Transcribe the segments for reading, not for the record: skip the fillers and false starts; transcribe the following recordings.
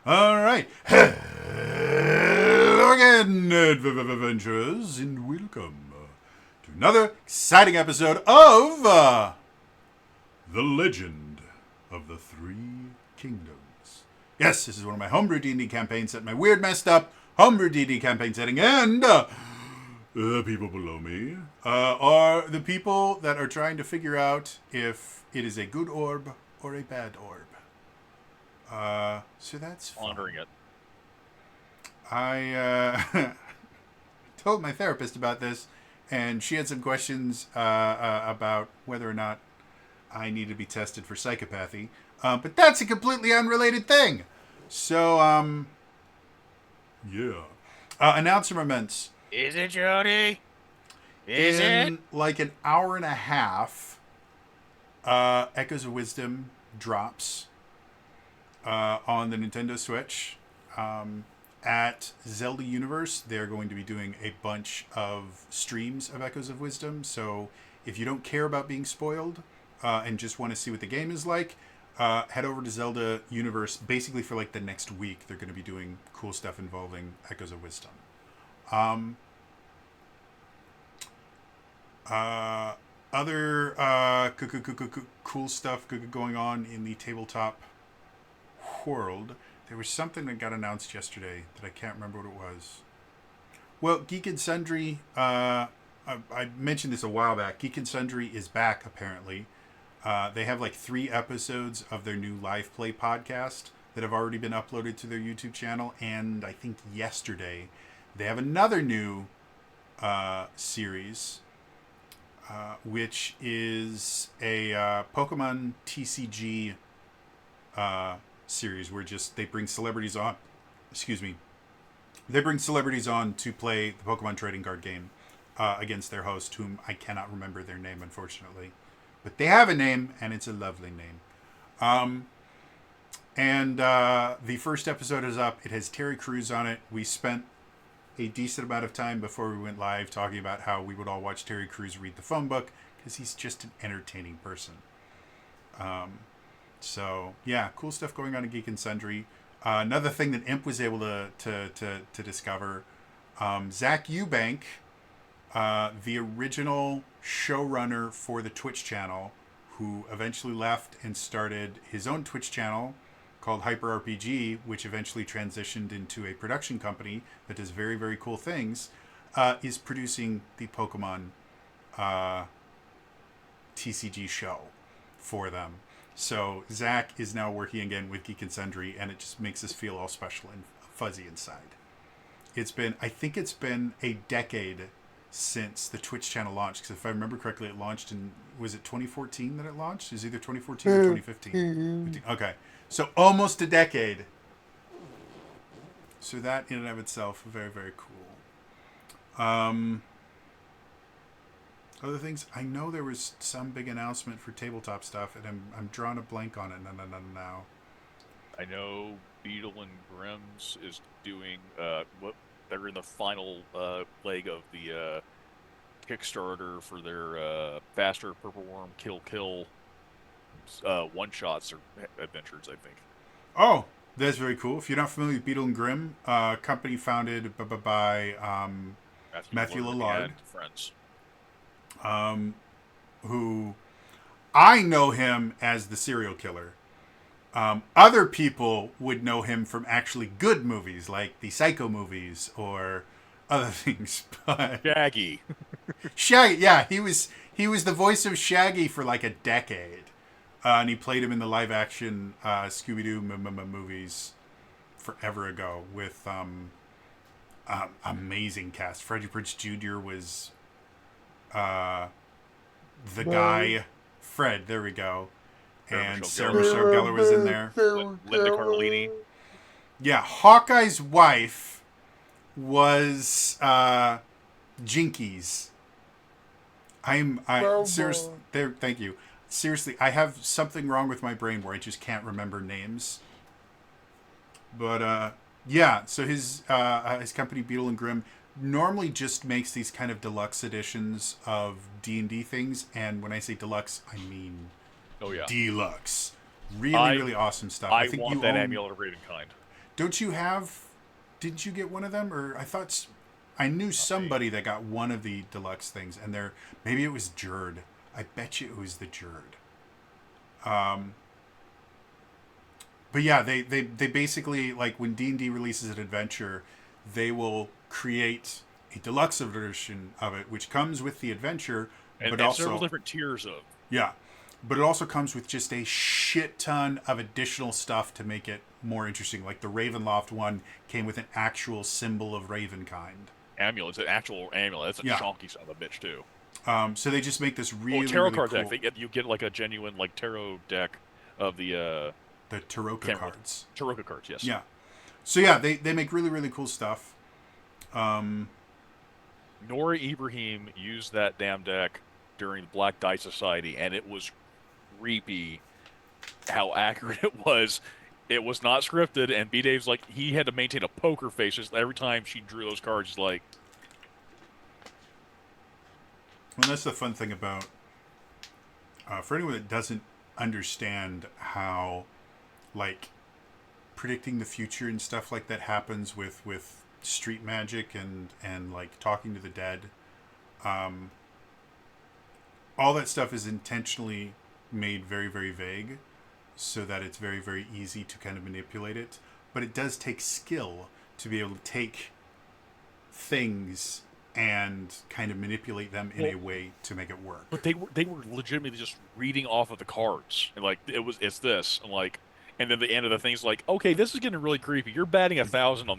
All right. Hello again, adventurers, and welcome to another exciting episode of The Legend of the Three Kingdoms. Yes, this is one of my homebrew D&D campaigns set in my weird, messed up homebrew D&D campaign setting, and the people below me are the people that are trying to figure out if it is a good orb or a bad orb. So that's fun. Pondering it. I told my therapist about this, and she had some questions about whether or not I need to be tested for psychopathy. But that's a completely unrelated thing. So, yeah. Announcements. Is it, Jody? Is In it? like an hour and a half, Echoes of Wisdom drops on the Nintendo Switch. At Zelda Universe, they're going to be doing a bunch of streams of Echoes of Wisdom. So if you don't care about being spoiled and just want to see what the game is like, head over to Zelda Universe. Basically, for like the next week, they're going to be doing cool stuff involving Echoes of Wisdom. Other cool stuff going on in the tabletop world. There was something that got announced yesterday that I can't remember what it was. Well, Geek and Sundry, I mentioned this a while back. Geek and Sundry is back, apparently. They have like 3 episodes of their new live play podcast that have already been uploaded to their YouTube channel. And I think yesterday they have another new series, which is a Pokemon TCG series where just they bring celebrities on. They bring celebrities on to play the Pokemon trading card game against their host, whom I cannot remember their name, unfortunately. But they have a name, and it's a lovely name. And the first episode is up. It has Terry Crews on it. We spent a decent amount of time before we went live talking about how we would all watch Terry Crews read the phone book because he's just an entertaining person. So, yeah, cool stuff going on in Geek and Sundry. Another thing that Imp was able to discover, Zach Eubank, the original showrunner for the Twitch channel, who eventually left and started his own Twitch channel called Hyper RPG, which eventually transitioned into a production company that does very, very cool things, is producing the Pokemon TCG show for them. So Zach is now working again with Geek and Sundry, and it just makes us feel all special and fuzzy inside. I think it's been a decade since the Twitch channel launched, because if I remember correctly, it launched was it 2014 that it launched? It was either 2014 or 2015. Okay, so almost a decade. So that in and of itself, very, very cool. Other things, I know there was some big announcement for tabletop stuff, and I'm drawing a blank on it now. I know Beetle and Grimm's is doing what they're in the final leg of the Kickstarter for their faster Purple Worm Kill one shots or adventures, I think. Oh, that's very cool. If you're not familiar with Beetle and Grimm, company founded by Matthew Lillard, friends. Who I know him as the serial killer. Other people would know him from actually good movies like the Psycho movies or other things. But Shaggy. Shaggy, yeah, he was the voice of Shaggy for like a decade, and he played him in the live action Scooby-Doo movies forever ago with amazing cast. Freddie Prinze Jr. was the guy, Fred, there we go. And Sarah Michelle Gellar was in there. Linda Cardellini. Yeah, Hawkeye's wife was Jinkies. Seriously, thank you. Seriously, I have something wrong with my brain where I just can't remember names. But yeah, so his company Beetle and Grimm normally just makes these kind of deluxe editions of D&D things, and when I say deluxe, I mean deluxe. Really awesome stuff. I think want that Amulet of Ravenkind. Don't you have? Didn't you get one of them? Or I knew Not me. somebody that got one of the deluxe things, and maybe it was Jerd. I bet you it was the Jerd. Um, but yeah, they basically, like, when D&D releases an adventure, they will create a deluxe version of it, which comes with the adventure, but And several also different tiers of. yeah, but it also comes with just a shit ton of additional stuff to make it more interesting. Like the Ravenloft one came with an actual symbol of Ravenkind. Amulet. It's an actual amulet. That's a Yeah. chonky son of a bitch too. So they just make this Oh, really, tarot really card deck. cool. You get like a genuine like tarot deck of the The Taroka can't remember cards. tarot cards. Yes. Yeah. So yeah, they make really, really cool stuff. Um, Nora Ibrahim used that damn deck during the Black Die Society, and it was creepy how accurate it was. It was not scripted, and B Dave's like he had to maintain a poker face just every time she drew those cards. He's like, and that's the fun thing about for anyone that doesn't understand how, like, predicting the future and stuff like that happens with street magic and like talking to the dead. Um, all that stuff is intentionally made very, very vague so that it's very, very easy to kind of manipulate it. But it does take skill to be able to take things and kind of manipulate them in a well, way to make it work. but they were legitimately just reading off of the cards, and like it's this, and like, and then the end of the thing's like, okay, this is getting really creepy. You're batting 1,000 on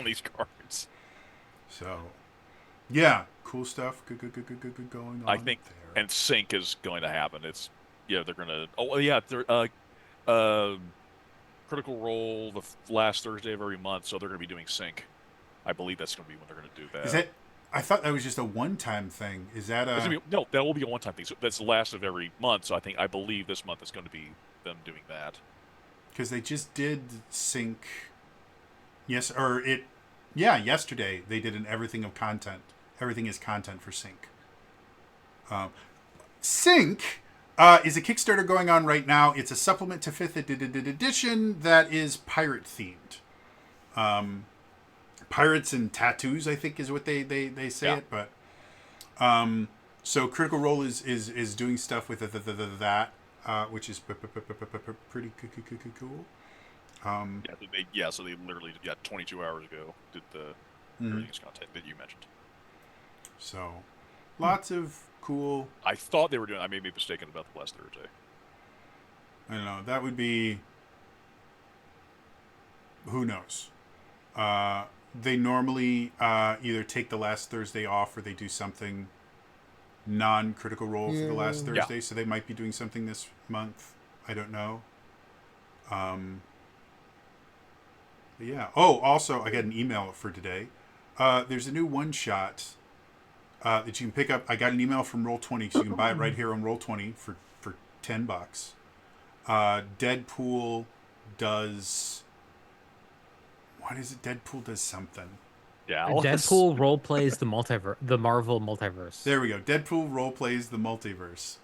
these cards. So, yeah, cool stuff. Good going I on think, there. and sync is going to happen. It's yeah, they're gonna. Oh yeah, they're uh Critical Role last Thursday of every month, so they're gonna be doing sync. I believe that's gonna be when they're gonna do Is that. that? I thought that was just a one-time thing. Is that It's a? gonna be no, that will be a one-time thing. So that's the last of every month. So I believe this month is going to be them doing that. Because they just did sync. Yes, or it. Yeah, yesterday they did an everything of content. Everything is content for sync. Um, sync is a Kickstarter going on right now. It's a supplement to fifth edition that is pirate themed. Um, Pirates and tattoos, I think, is what they say Yeah, it. But so Critical Role is doing stuff with that, which is pretty cool. so they literally 22 hours ago did the Mm-hmm. everything's content that you mentioned. So lots of cool. I thought they were doing. I may be mistaken about the last Thursday. I don't know. That would be, who knows. Uh, they normally either take the last Thursday off or they do something non-critical role for the last Yeah, Thursday. So they might be doing something this month. I don't know. Um, yeah. Oh, also, I got an email for today. There's a new one shot that you can pick up. I got an email from Roll20, so you can buy it right here on Roll20 for $10. Deadpool does, what is it? Deadpool does something. Dallas. Deadpool role plays the Marvel multiverse. There we go. Deadpool role plays the multiverse.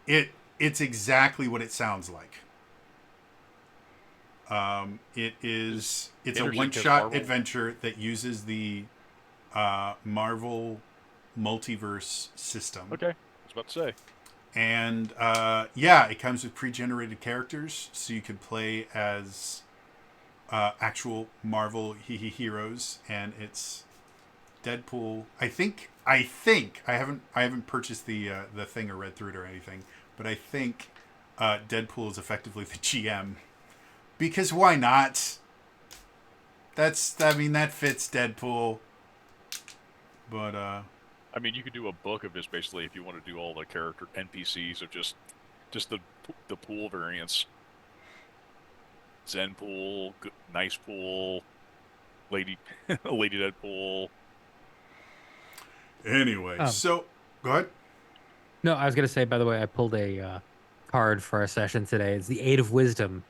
It's exactly what it sounds like. It's a Interesting one because shot Marvel. adventure that uses the Marvel multiverse system. Okay, I was about to say. And yeah, it comes with pre-generated characters, so you can play as actual Marvel heroes, and it's Deadpool. I haven't purchased the thing or read through it or anything, but I think Deadpool is effectively the GM because why not? That fits Deadpool, but I mean, you could do a book of this basically if you want to do all the character NPCs of just the pool variants. Zen pool, nice pool, lady, lady Deadpool. anyway, Um, so go ahead. no, I was gonna say, by the way, I pulled a card for our session today. It's the Eight of Wisdom.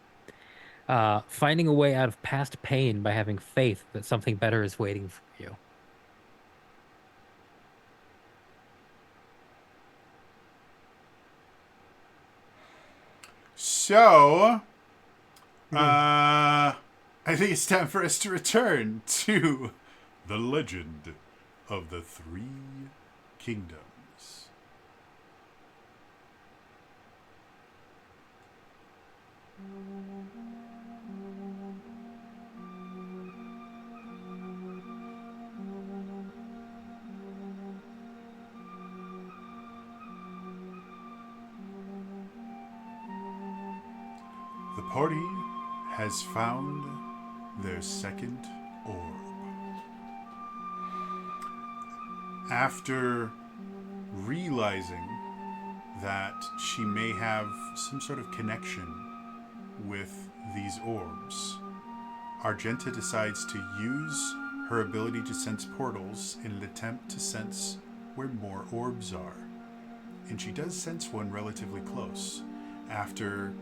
Finding a way out of past pain by having faith that something better is waiting for you. So Hmm. uh I think it's time for us to return to the legend of the Three Kingdoms. The party has found their second orb. After realizing that she may have some sort of connection with these orbs, Argenta decides to use her ability to sense portals in an attempt to sense where more orbs are. And she does sense one relatively close. After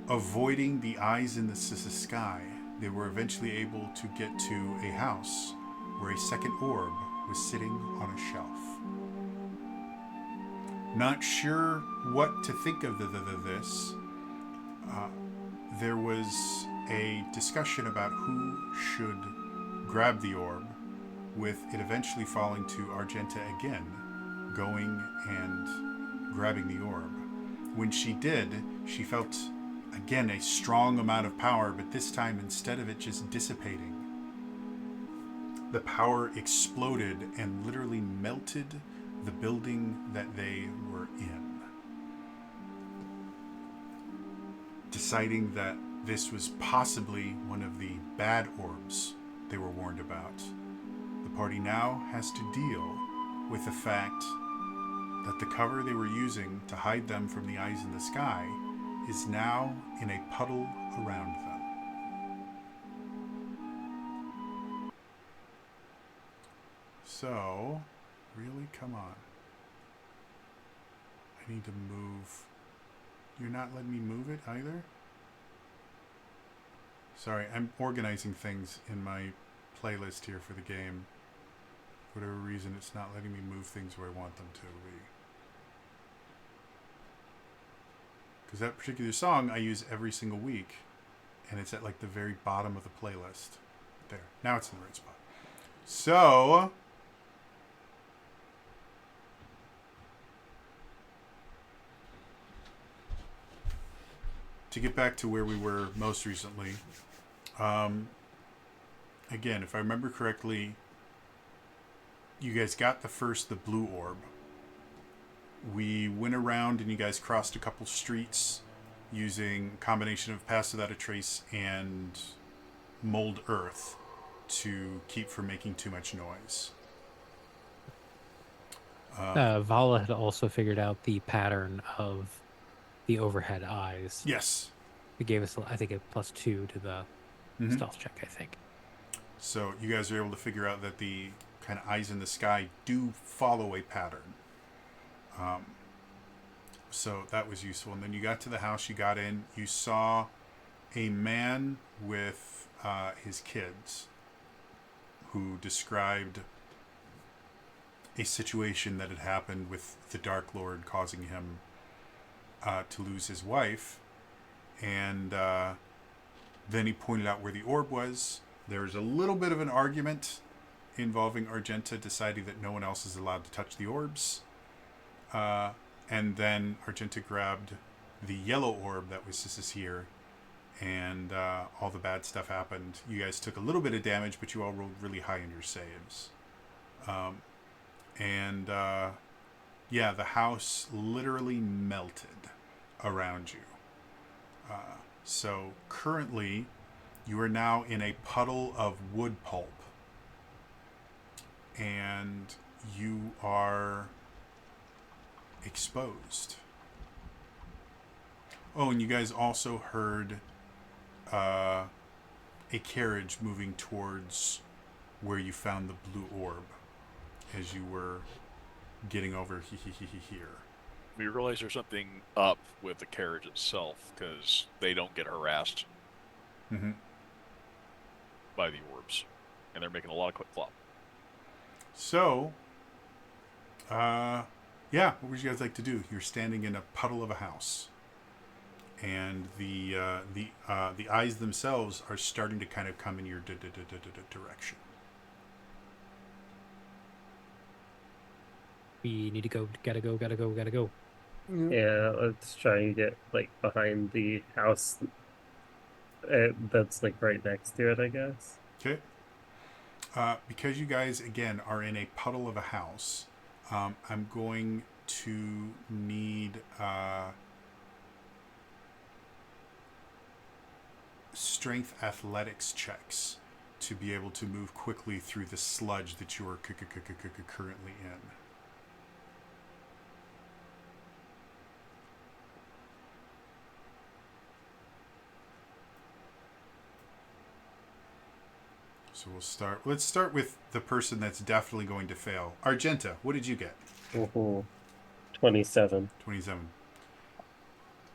avoiding the eyes in the sky, they were eventually able to get to a house where a second orb was sitting on a shelf. Not sure what to think of this. There was a discussion about who should grab the orb, with it eventually falling to Argenta again, going and grabbing the orb. When she did, she felt again a strong amount of power, but this time, instead of it just dissipating, the power exploded and literally melted the building that they were in. Deciding that this was possibly one of the bad orbs they were warned about, the party now has to deal with the fact that the cover they were using to hide them from the eyes in the sky is now in a puddle around them. So, really, come on. I need to move. You're not letting me move it either? Sorry, I'm organizing things in my playlist here for the game. For whatever reason, it's not letting me move things where I want them to be. Because that particular song I use every single week, and it's at like the very bottom of the playlist. There. Now it's in the right spot. So, to get back to where we were most recently, again, if I remember correctly, you guys got the blue orb. We went around and you guys crossed a couple streets using a combination of Pass Without a Trace and Mold Earth to keep from making too much noise. Vala had also figured out the pattern of the overhead eyes. Yes. It gave us, I think, a +2 to the stealth check, I think. So you guys are able to figure out that the kind of eyes in the sky do follow a pattern. So that was useful. And then you got to the house, you got in, you saw a man with his kids who described a situation that had happened with the Dark Lord causing him to lose his wife. And then he pointed out where the orb was. There was a little bit of an argument involving Argenta deciding that no one else is allowed to touch the orbs. And then Argenta grabbed the yellow orb that was just here, and all the bad stuff happened. You guys took a little bit of damage, but you all rolled really high in your saves. Yeah, the house literally melted around you. So currently, you are now in a puddle of wood pulp. And you are exposed. Oh, and you guys also heard a carriage moving towards where you found the blue orb as you were getting over here. We realize there's something up with the carriage itself, because they don't get harassed by the orbs. And they're making a lot of quick flop. So, yeah, what would you guys like to do? You're standing in a puddle of a house. and the eyes themselves are starting to kind of come in your direction. We need to go. Gotta go. Gotta go. Gotta go. Yeah, let's try and get like behind the house that's like right next to it, I guess. Okay. Because you guys again are in a puddle of a house, I'm going to need strength athletics checks to be able to move quickly through the sludge that you are currently in. So let's start with the person that's definitely going to fail. Argenta, what did you get? 27. 27.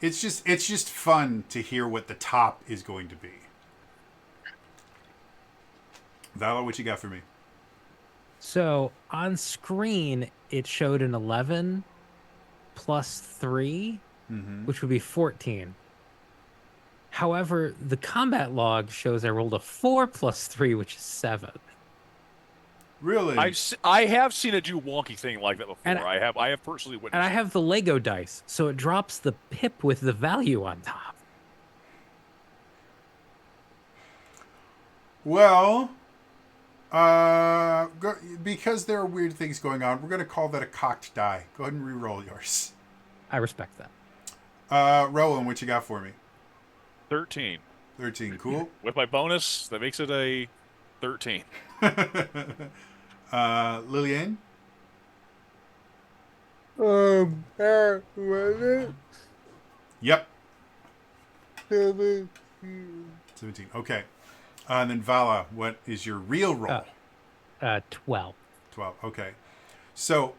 It's just fun to hear what the top is going to be. Vala, what you got for me? So on screen, it showed an 11 plus 3, which would be 14. However, the combat log shows I rolled a 4 plus 3, which is 7. Really? I have seen it do wonky thing like that before. And I have personally witnessed. And I it. have the Lego dice, so it drops the pip with the value on top. Well, because there are weird things going on, we're going to call that a cocked die. Go ahead and re-roll yours. I respect that. Rowan, what you got for me? 13. 13, cool. With my bonus, that makes it a 13. Lillian? Was it? Yep. 17. 17, okay. And then Vala, what is your real roll? 12. 12, okay. So,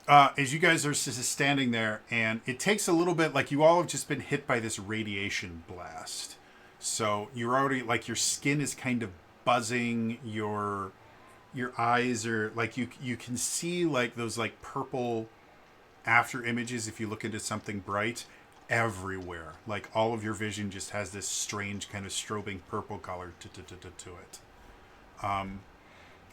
as you guys are standing there, and it takes a little bit, like you all have just been hit by this radiation blast. So you're already, like your skin is kind of buzzing, your eyes are, like you can see like those like purple after images if you look into something bright everywhere. Like all of your vision just has this strange kind of strobing purple color to it.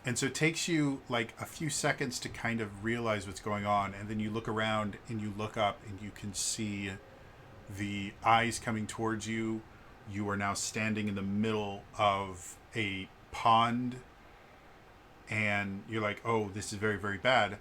And so it takes you like a few seconds to kind of realize what's going on. And then you look around and you look up and you can see the eyes coming towards you. You are now standing in the middle of a pond. And you're like, oh, this is very, very bad.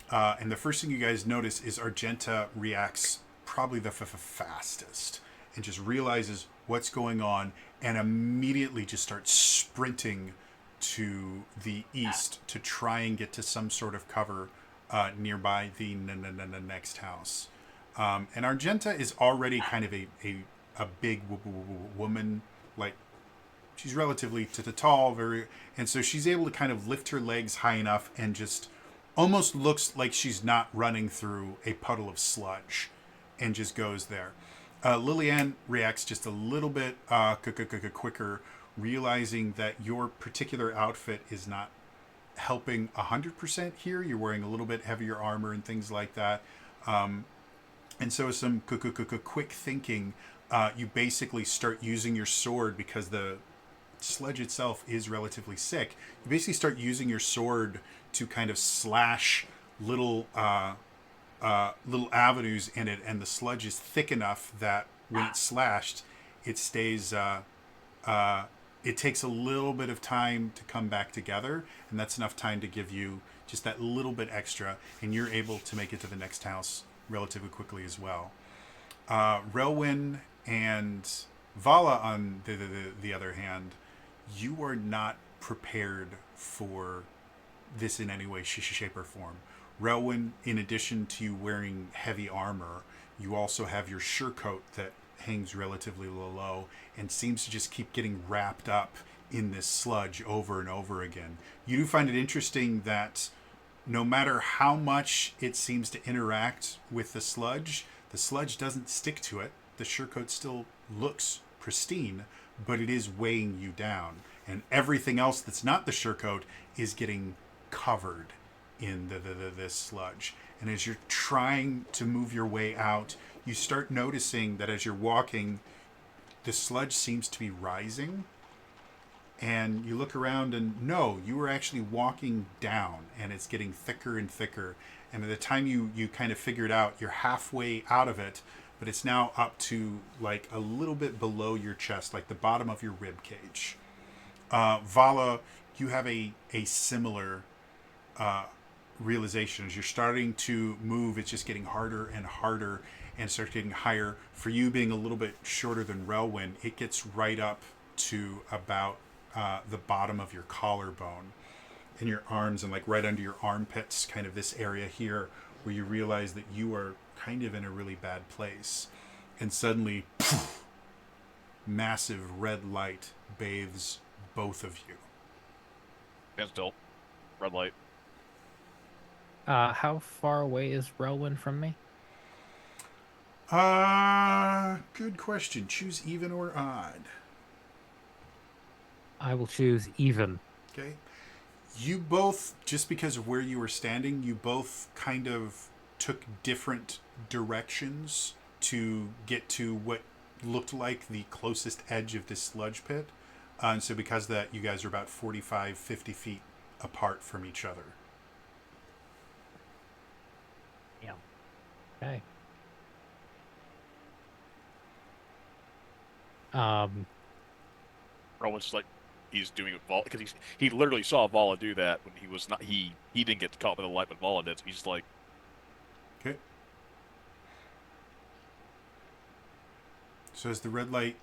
And the first thing you guys notice is Argenta reacts probably the fastest and just realizes what's going on and immediately just starts sprinting to the east to try and get to some sort of cover nearby the next house. And Argenta is already kind of a big woman, like she's relatively tall, and so she's able to kind of lift her legs high enough and just almost looks like she's not running through a puddle of sludge and just goes there. Lillian reacts just a little bit quicker, realizing that your particular outfit is not helping 100% here. You're wearing a little bit heavier armor and things like that. And so some quick thinking, you basically start using your sword because the sludge itself is relatively sick. You basically start using your sword to kind of slash little avenues in it, and the sludge is thick enough that when it's slashed, it stays. It takes a little bit of time to come back together, and that's enough time to give you just that little bit extra, and you're able to make it to the next house relatively quickly as well. Relwyn and Vala, on the other hand, you are not prepared for this in any way, shape, or form. Relwyn, in addition to you wearing heavy armor, you also have your surcoat that hangs relatively low and seems to just keep getting wrapped up in this sludge over and over again. You do find it interesting that no matter how much it seems to interact with the sludge doesn't stick to it. The surcoat still looks pristine, but it is weighing you down. And everything else that's not the surcoat is getting covered in this sludge. And as you're trying to move your way out, you start noticing that as you're walking, the sludge seems to be rising. And you look around and no, you were actually walking down and it's getting thicker and thicker. And by the time you kind of figure it out, you're halfway out of it, but it's now up to like a little bit below your chest, like the bottom of your rib cage. Vala, you have a similar realization as you're starting to move. It's just getting harder and harder and starts getting higher. For you being a little bit shorter than Relwyn, it gets right up to about the bottom of your collarbone in your arms and like right under your armpits, kind of this area here where you realize that you are kind of in a really bad place. And suddenly, poof, massive red light bathes both of you. Stand still. Red light. How far away is Relwyn from me? Good question. Choose even or odd. I will choose even. Okay. You both, just because of where you were standing, you both kind of took different directions to get to what looked like the closest edge of this sludge pit. And so because of that, you guys are about 45, 50 feet apart from each other. Yeah. Okay. Rowan's just like he's doing it Vala because he literally saw Vala do that when he was not he didn't get caught by the light, but Vala did. So he's just like, Okay. So as the red light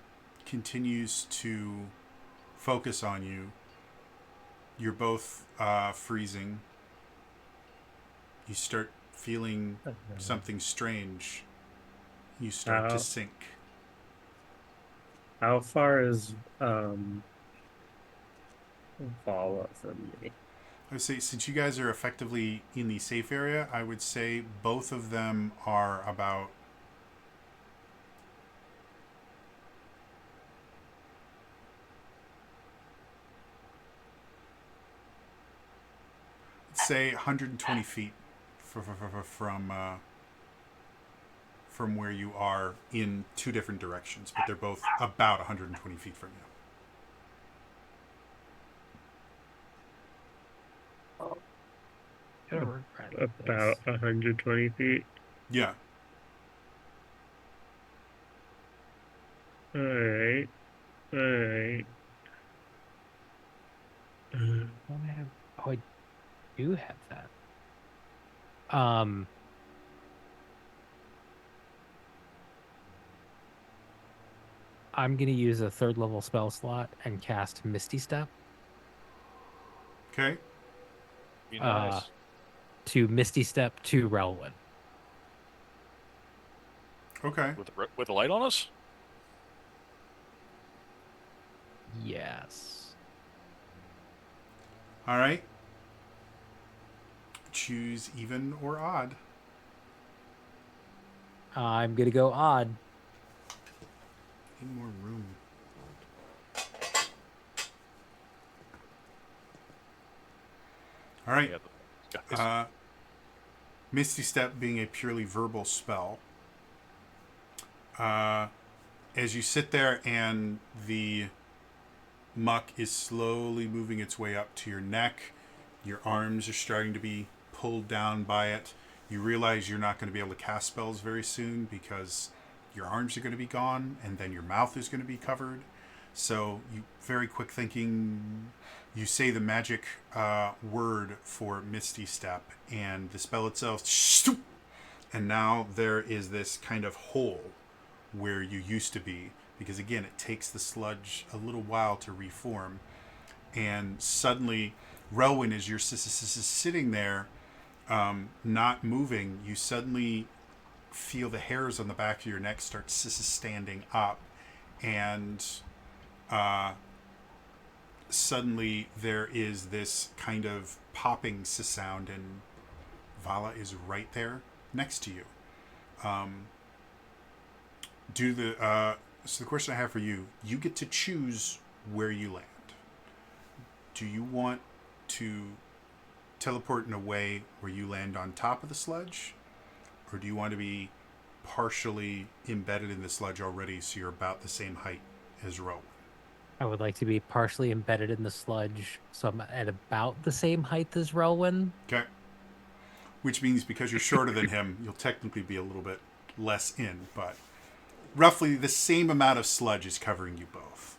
continues to focus on you, you're both freezing. You start feeling something strange. You start to sink. How far is Vala from me? I would say since you guys are effectively in the safe area, I would say both of them are about say 120 feet from where you are in two different directions, but they're both about 120 feet from you. About 120 feet. Yeah. Alright. Alright. Don't have. Oh, I do have that. I'm gonna use a 3rd level spell slot and cast Misty Step Okay. be nice. to Misty Step to Relwyn. Okay. With the light on us. Yes. All right. Choose even or odd. I'm gonna go odd. Need more room. All right. Yeah, Misty Step being a purely verbal spell. As you sit there and the muck is slowly moving its way up to your neck, your arms are starting to be pulled down by it. You realize you're not going to be able to cast spells very soon because your arms are going to be gone and then your mouth is going to be covered. So you very quick thinking, you say the magic word for Misty Step and the spell itself, and now there is this kind of hole where you used to be, because again it takes the sludge a little while to reform. And suddenly Relwyn, as you're sitting there not moving, you suddenly feel the hairs on the back of your neck start standing up, and suddenly there is this kind of popping sound, and Vala is right there next to you. So the question I have for you, you get to choose where you land. Do you want to teleport in a way where you land on top of the sludge? Or do you want to be partially embedded in the sludge already, so you're about the same height as Rowan. I would like to be partially embedded in the sludge, so I'm at about the same height as Relwyn. Okay. Which means because you're shorter than him, you'll technically be a little bit less in, but roughly the same amount of sludge is covering you both.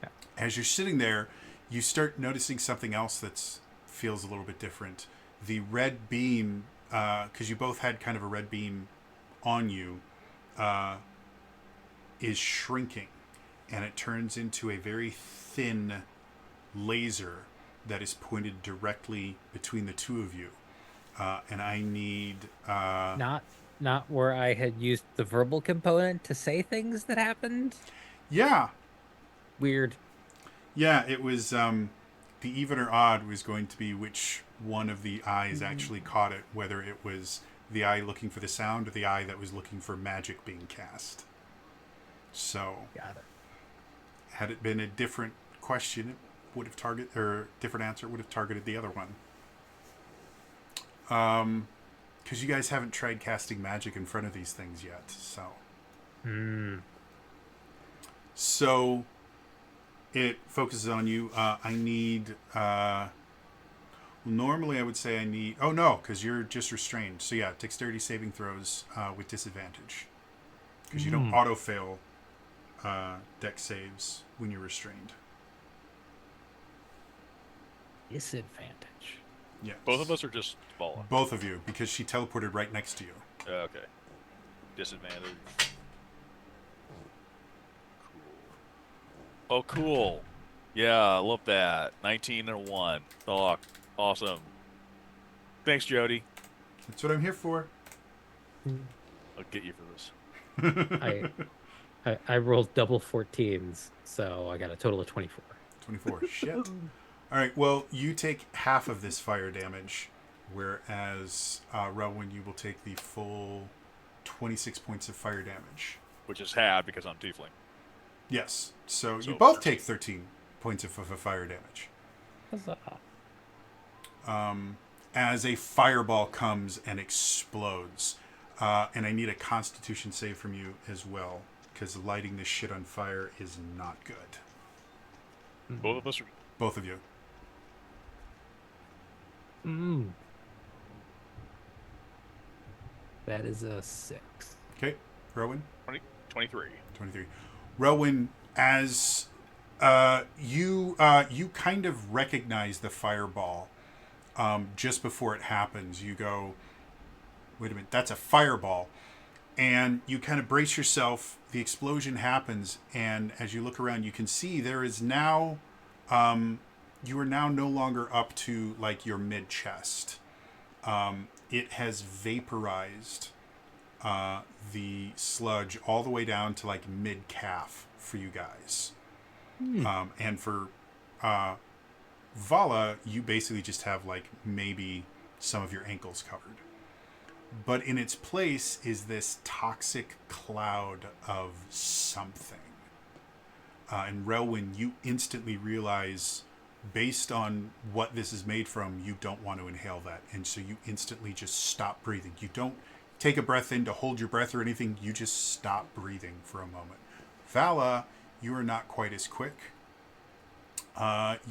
Yeah. As you're sitting there, you start noticing something else that feels a little bit different. The red beam, because you both had kind of a red beam on you, is shrinking, and it turns into a very thin laser that is pointed directly between the two of you. And I need... Not where I had used the verbal component to say things that happened. Yeah. Weird. Yeah, it was... the even or odd was going to be which one of the eyes actually caught it, whether it was the eye looking for the sound or the eye that was looking for magic being cast. So, Got it. had it been a different question, it would have targeted, or different answer, it would have targeted the other one. Because you guys haven't tried casting magic in front of these things yet, so. So, it focuses on you. I need, normally I would say I need, oh no, because you're just restrained. So yeah, dexterity saving throws with disadvantage. Because you don't auto-fail dex saves when you're restrained. Disadvantage. Yes. Both of us are just Vala. Both of you, because she teleported right next to you. Okay. Disadvantage. Cool. Oh, cool. Yeah, I love that. 19 and a 1. Oh, awesome. Thanks, Jody. That's what I'm here for. I'll get you for this. I rolled double 14s, so I got a total of 24. 24. Shit. All right, well, you take half of this fire damage, whereas Relwyn, you will take the full 26 points of fire damage. Which is half because I'm tiefling. Yes. So you So both 13. take 13 points of fire damage. Huzzah. As a fireball comes and explodes. And I need a constitution save from you as well, because lighting this shit on fire is not good. Both of us are... Both of you. That is a 6. Okay, Rowan? 23. 23. Rowan, as you kind of recognize the fireball just before it happens. You go, wait a minute, that's a fireball. And you kind of brace yourself. The explosion happens, and as you look around, you can see there is now... you are now no longer up to, like, your mid-chest. It has vaporized the sludge all the way down to, like, mid-calf for you guys. And for Vala, you basically just have, like, maybe some of your ankles covered. But in its place is this toxic cloud of something. And Relwyn, you instantly realize, based on what this is made from, you don't want to inhale that. And so you instantly just stop breathing. You don't take a breath in to hold your breath or anything. You just stop breathing for a moment. Vala, you are not quite as quick.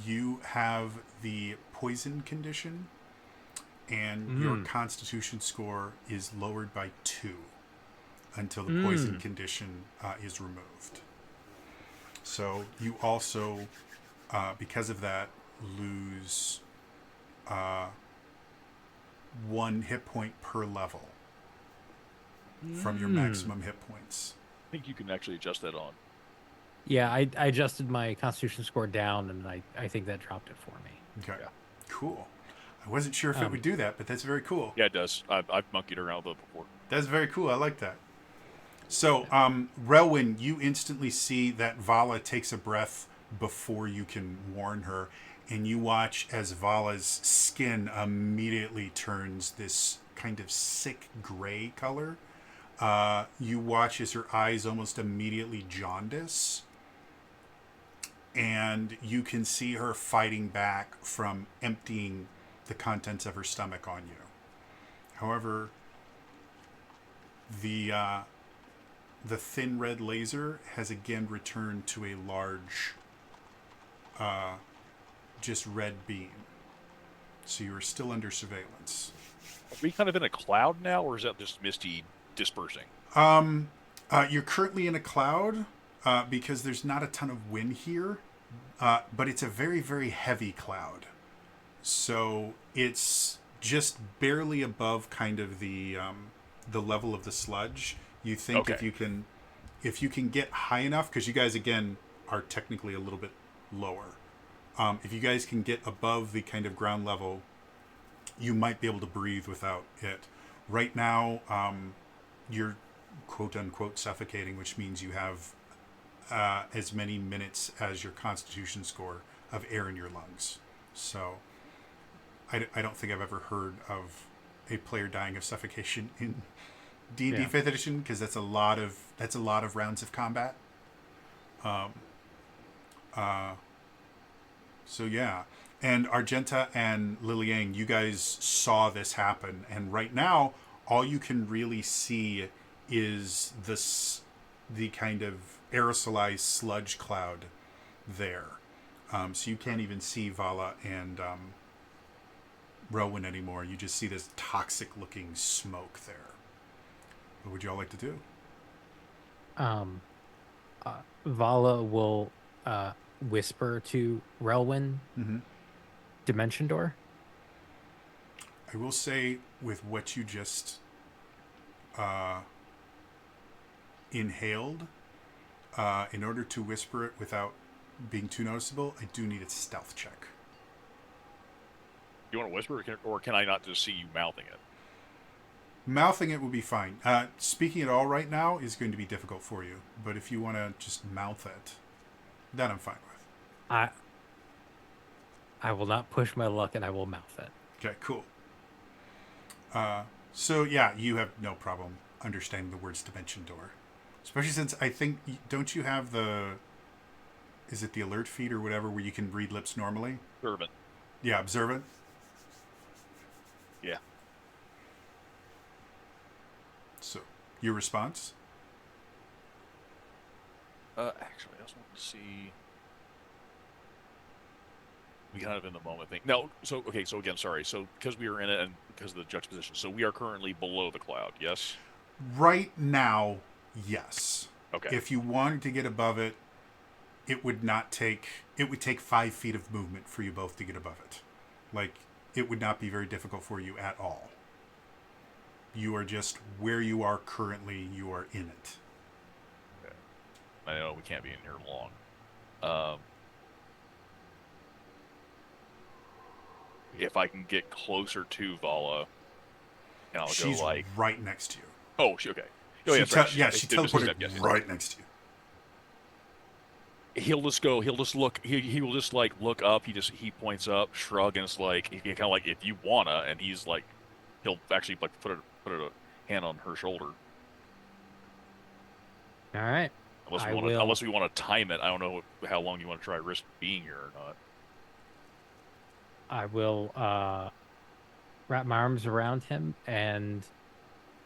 You have the poison condition, and your constitution score is lowered by 2 until the poison condition is removed. So you also, because of that, lose 1 hit point per level from your maximum hit points. I think you can actually adjust that on. Yeah, I adjusted my constitution score down, and I think that dropped it for me. Okay, Yeah. cool. I wasn't sure if it would do that, but that's very cool. Yeah, it does. I've monkeyed around with it before. That's very cool. I like that. So, Relwyn, you instantly see that Vala takes a breath before you can warn her, and you watch as Vala's skin immediately turns this kind of sick gray color. You watch as her eyes almost immediately jaundice, and you can see her fighting back from emptying the contents of her stomach on you. However, the thin red laser has again returned to a large, just red beam. So you are still under surveillance. Are we kind of in a cloud now, or is that just Misty dispersing? You're currently in a cloud because there's not a ton of wind here, but it's a very, very heavy cloud. So it's just barely above kind of the level of the sludge. You think Okay. if you can get high enough, because you guys again are technically a little bit lower. If you guys can get above the kind of ground level, you might be able to breathe without it. Right now, you're quote unquote suffocating, which means you have as many minutes as your constitution score of air in your lungs. So I don't think I've ever heard of a player dying of suffocation in D&D Yeah. 5th edition, because that's a lot of rounds of combat. So yeah, and Argenta and Liliang, you guys saw this happen, and right now all you can really see is the kind of aerosolized sludge cloud there. So you can't even see Vala and Rowan anymore. You just see this toxic-looking smoke there. What would you all like to do? Vala will whisper to Relwyn, Mm-hmm. Dimension Door. I will say, with what you just inhaled, in order to whisper it without being too noticeable, I do need a stealth check. You want to whisper, or can I not just see you mouthing it? Mouthing it will be fine. Speaking it all right now is going to be difficult for you, but if you want to just mouth it, that I'm fine with. I will not push my luck, and I will mouth it. Okay, cool. So yeah, you have no problem understanding the words Dimension Door. Especially since I think, don't you have is it the alert feed or whatever where you can read lips normally? Servant. Yeah, observant. Yeah. So, your response? Actually, I just want to see. We kind of in the moment thing. No, so okay, so again, sorry. So because we are in it and because of the juxtaposition, so we are currently below the cloud. Yes. Right now, yes. Okay. If you wanted to get above it, it would take 5 feet of movement for you both to get above it. Like, it would not be very difficult for you at all. You are just where you are currently, you are in it. Okay. I know we can't be in here long. If I can get closer to Vala, and I'll She's go like, right next to you. oh, okay. Oh, yeah, that's right. She It just teleported said yes, yes. right next to you. He'll just look. He will just like look up. He points up, shrug, and it's like he kind of like if you wanna, and he's like, he'll actually like put a hand on her shoulder. All right. Unless we want to time it. I don't know how long you want to try risk being here or not. I will wrap my arms around him and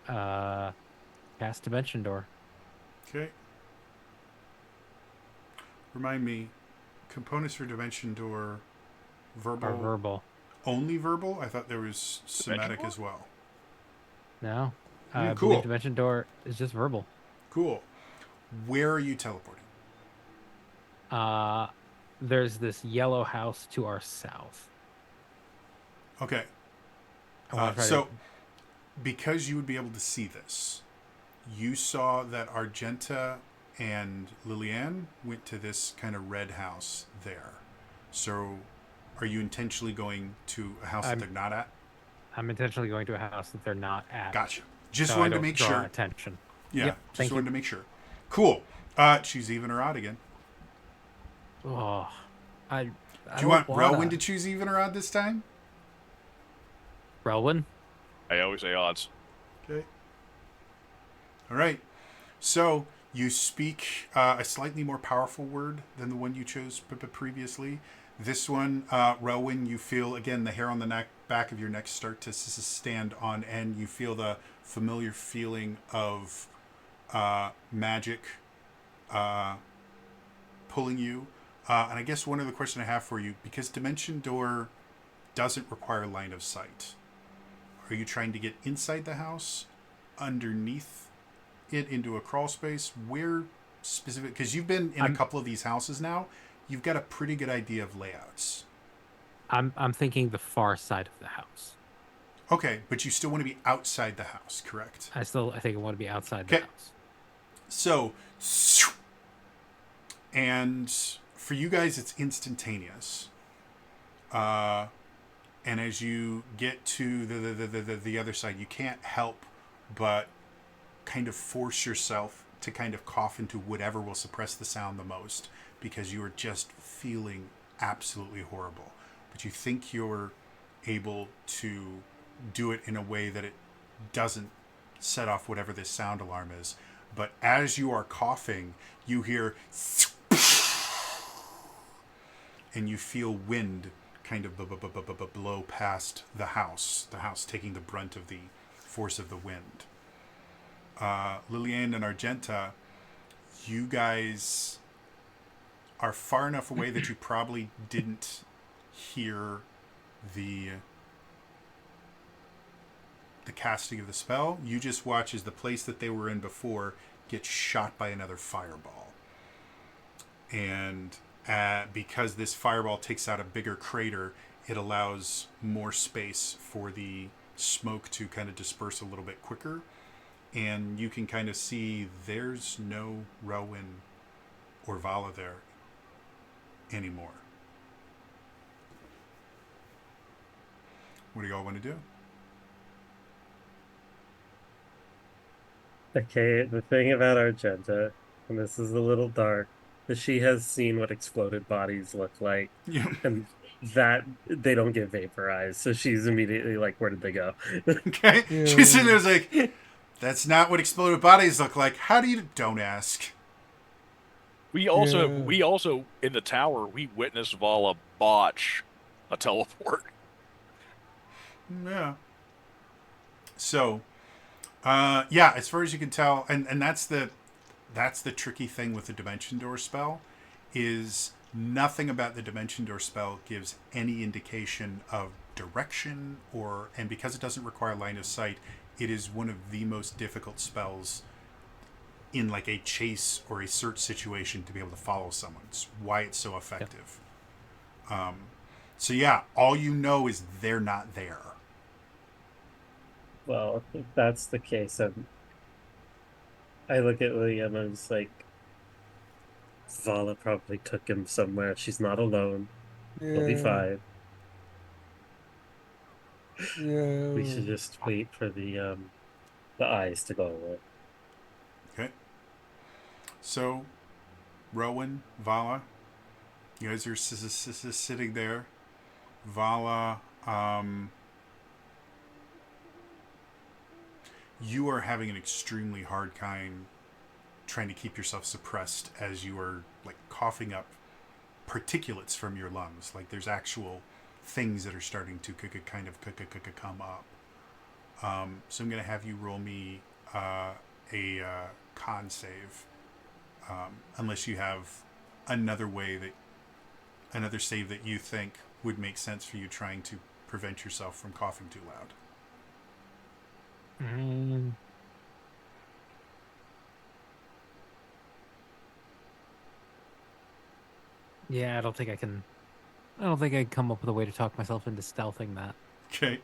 cast Dimension Door. Okay. Remind me, components for Dimension Door, verbal. Or verbal. Only verbal? I thought there was somatic Door? as well. No. Yeah, I cool. believe Dimension Door is just verbal. Cool. Where are you teleporting? There's this yellow house to our south. Okay. I wanna try So, because you would be able to see this, you saw that Argenta and Liliane went to this kind of red house there. So, are you intentionally going to a house that they're not at? I'm intentionally going to a house that they're not at. Gotcha. Just so I wanted to don't make draw sure. attention. Yeah, Yep, just thank wanted you. to make sure. Cool. Choose even or odd again. Oh, I Do you want wanna. Relwyn to choose even or odd this time? Relwyn? I always say odds. Okay. All right. So You speak a slightly more powerful word than the one you chose previously. This one, Rowan, you feel, again, the hair on the back of your neck start to stand on end. You feel the familiar feeling of magic pulling you. And I guess one other question I have for you, because Dimension Door doesn't require line of sight, are you trying to get inside the house, underneath it, into a crawl space? Where specific? Because you've been in a couple of these houses now. You've got a pretty good idea of layouts. I'm thinking the far side of the house. Okay, but you still want to be outside the house, correct? I think I want to be outside the house. So, and for you guys, it's instantaneous. And as you get to the other side, you can't help but kind of force yourself to kind of cough into whatever will suppress the sound the most, because you are just feeling absolutely horrible. But you think you're able to do it in a way that it doesn't set off whatever this sound alarm is. But as you are coughing, you hear and you feel wind kind of blow past the house taking the brunt of the force of the wind. Lillian and Argenta, you guys are far enough away that you probably didn't hear the casting of the spell. You just watch as the place that they were in before gets shot by another fireball. And because this fireball takes out a bigger crater, it allows more space for the smoke to kind of disperse a little bit quicker. And you can kind of see there's no Rowan or Vala there anymore. What do y'all want to do? Okay, the thing about Argenta, and this is a little dark, is she has seen what exploded bodies look like, Yeah. and that they don't get vaporized. So she's immediately like, "Where did they go?" Okay. Yeah. She's sitting there like, that's not what exploded bodies look like. How do you... Don't ask. We also Yeah. in the tower we witnessed Vala botch a teleport. Yeah. So, yeah, as far as you can tell, and that's the tricky thing with the Dimension Door spell, is nothing about the Dimension Door spell gives any indication of direction, and because it doesn't require line of sight, it is one of the most difficult spells in like a chase or a search situation to be able to follow someone. It's why it's so effective. Yep. So yeah, all you know is they're not there. Well, if that's the case, I look at William and I'm just like, Vala probably took him somewhere. She's not alone. He'll be Yeah. fine. Yeah. We should just wait for the eyes to go away. Okay. So, Rowan, Vala, you guys are sitting there. Vala, you are having an extremely hard time trying to keep yourself suppressed as you are like coughing up particulates from your lungs. Like there's actual things that are starting to kind of come up. So I'm going to have you roll me a con save, unless you have another save that you think would make sense for you trying to prevent yourself from coughing too loud. Yeah, I don't think I can come up with a way to talk myself into stealthing that. Okay.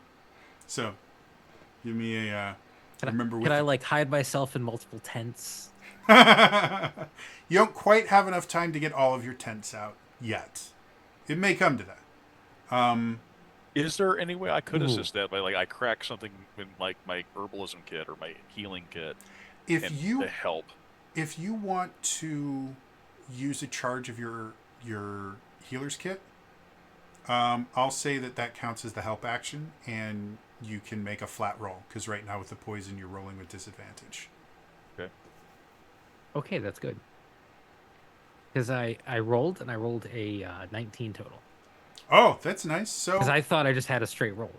So, give me a... Can I like hide myself in multiple tents? You don't quite have enough time to get all of your tents out yet. It may come to that. Is there any way I could assist that by like I crack something in like my herbalism kit or my healing kit to help? If you want to use a charge of your healer's kit, I'll say that counts as the help action, and you can make a flat roll, because right now with the poison you're rolling with disadvantage. Okay. Okay, that's good. Because I rolled and I rolled a 19 total. Oh, that's nice. Because So I thought I just had a straight roll.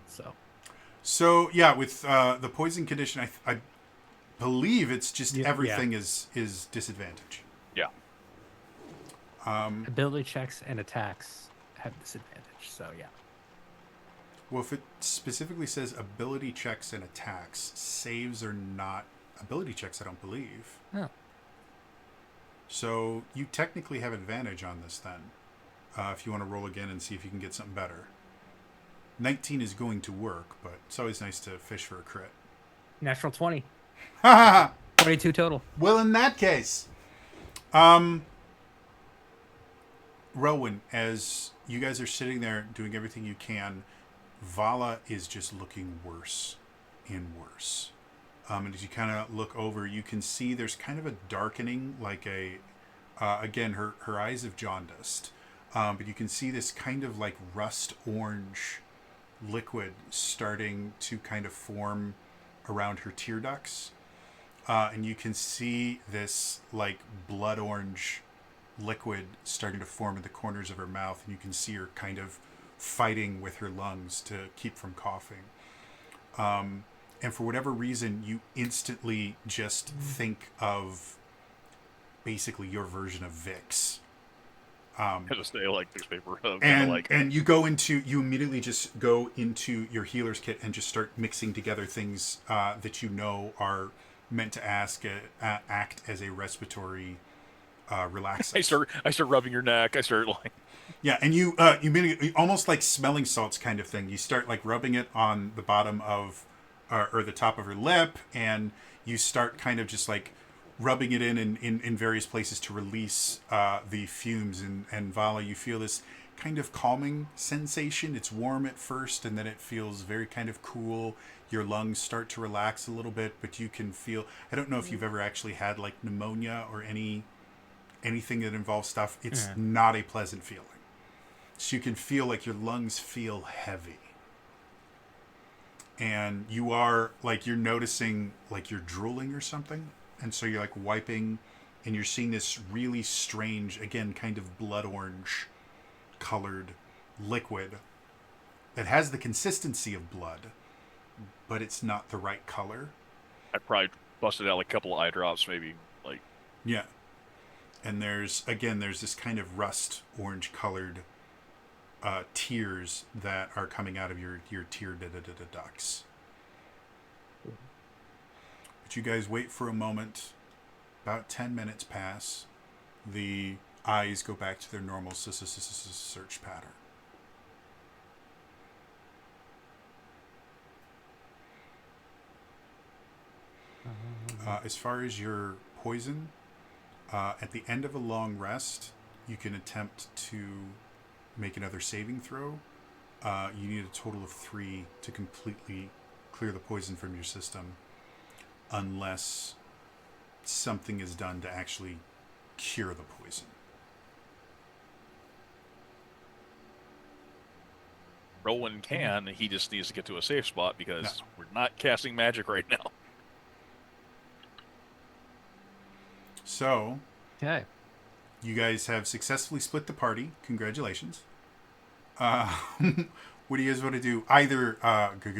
So yeah, with the poison condition, I believe it's just Yeah. everything is disadvantage. Yeah. ability checks and attacks have disadvantage. So yeah. Well, if it specifically says ability checks and attacks, saves are not ability checks, I don't believe. Oh. So you technically have advantage on this then, if you want to roll again and see if you can get something better. 19 is going to work, but it's always nice to fish for a crit. Natural 20. Ha 22 total. Well, in that case, Rowan, as you guys are sitting there doing everything you can, Vala is just looking worse and worse. And as you kind of look over, you can see there's kind of a darkening, like again, her eyes have jaundiced. But you can see this kind of like rust orange liquid starting to kind of form around her tear ducts. And you can see this like blood orange liquid starting to form in the corners of her mouth. And you can see her kind of fighting with her lungs to keep from coughing. And for whatever reason, you instantly just think of basically your version of Vicks. Just say like newspaper. And you immediately just go into your healer's kit and just start mixing together things that you know are meant to act as a respiratory relaxant. I start rubbing your neck. I start like. Yeah, and you immediately, almost like smelling salts kind of thing. You start like rubbing it on the bottom of, or the top of her lip, and you start kind of just like rubbing it in various places to release the fumes. And Vala, you feel this kind of calming sensation. It's warm at first, and then it feels very kind of cool. Your lungs start to relax a little bit, but you can feel. I don't know if you've ever actually had like pneumonia or anything that involves stuff. It's not a pleasant feeling. So you can feel like your lungs feel heavy. And you are like, you're noticing like you're drooling or something. And so you're like wiping, and you're seeing this really strange, again, kind of blood orange colored liquid that has the consistency of blood, but it's not the right color. I probably busted out like a couple of eye drops, maybe like. Yeah. And there's this kind of rust orange colored tears that are coming out of your tear ducts. But you guys wait for a moment. About 10 minutes pass. The eyes go back to their normal search pattern. As far as your poison, at the end of a long rest, you can attempt to make another saving throw. You need a total of 3 to completely clear the poison from your system, unless something is done to actually cure the poison. Rowan can. He just needs to get to a safe spot because we're not casting magic right now. So, Okay. you guys have successfully split the party. Congratulations. What do you guys want to do? Either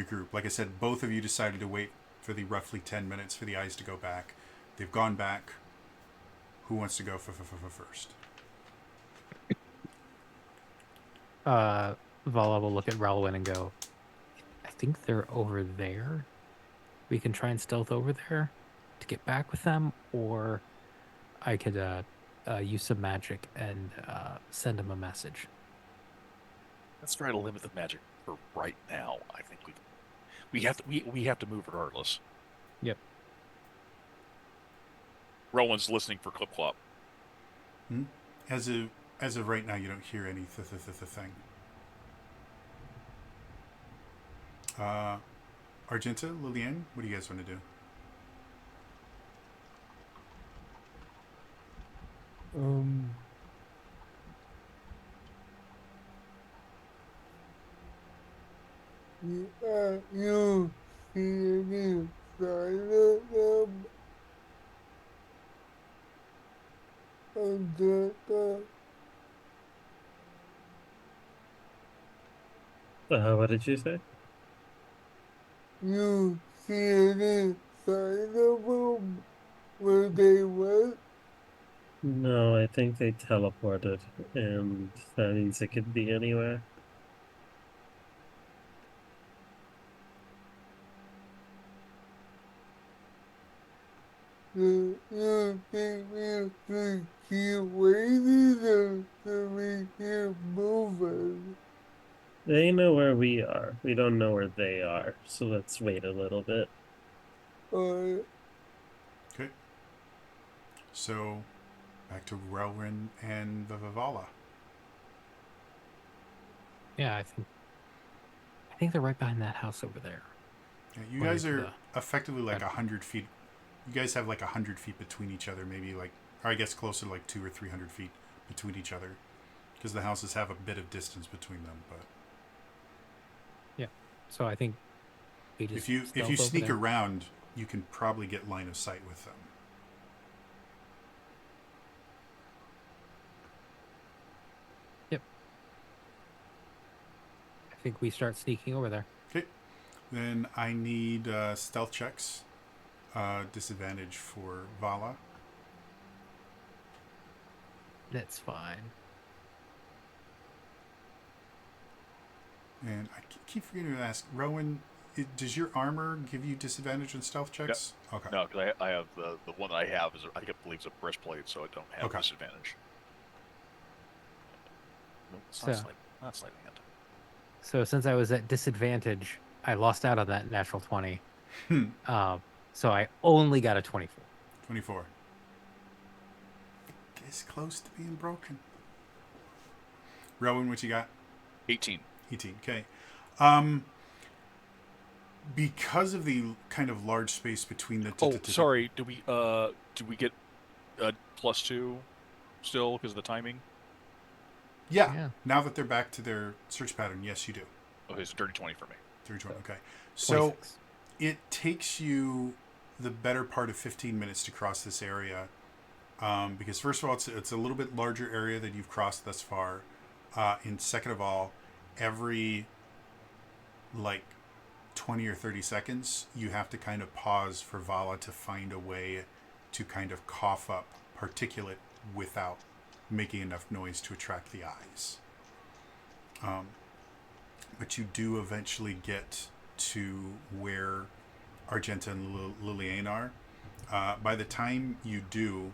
group, like I said, both of you decided to wait for the roughly 10 minutes for the eyes to go back. They've gone back. Who wants to go first? Vala will look at Ralwyn and go, I think they're over there. We can try and stealth over there to get back with them, or I could use some magic and send them a message. Let's try to limit the magic for right now. I think we have to move regardless. Yep. Rowan's listening for clip clop. As of right now, you don't hear any thing. Argenta, Lillian, what do you guys want to do? You see any sign of them? What did you say? You see any sign of them where they went? No, I think they teleported, and that means it could be anywhere. You think we should keep waiting until we keep moving? They know where we are. We don't know where they are, so let's wait a little bit. Or Okay. So, back to Relrin and Vivala. Yeah, I think they're right behind that house over there. Yeah, you Pointing guys to are the- effectively like Right. 100 feet. You guys have like 100 feet between each other, maybe like, or I guess closer to like 200 or 300 feet between each other, because the houses have a bit of distance between them. But So I think we just if you stealth over sneak there. around, you can probably get line of sight with them. I think we start sneaking over there. Okay. Then I need stealth checks. Disadvantage for Vala. That's fine. And I keep forgetting to ask, Rowan, does your armor give you disadvantage on stealth checks? Okay. No, because I have the one that I have is I think it believes a breastplate, so I don't have Okay. disadvantage. No, it's So- not sleight, not sleight of hand. So since I was at disadvantage, I lost out on that natural 20. Hmm. So I only got a 24. 24. It's close to being broken. Rowan, what you got? 18. 18. Okay. Because of the kind of large space between the Oh, sorry. Do we get +2 still because of the timing? Yeah. Yeah. Now that they're back to their search pattern, yes, you do. Okay, so dirty 20 for me. 320. Okay. So 26. it takes you the better part of 15 minutes to cross this area, because first of all, it's a little bit larger area that you've crossed thus far, and second of all, every like 20 or 30 seconds you have to kind of pause for Vala to find a way to kind of cough up particulate without making enough noise to attract the eyes. But you do eventually get to where Argenta and Liliane are. By the time you do,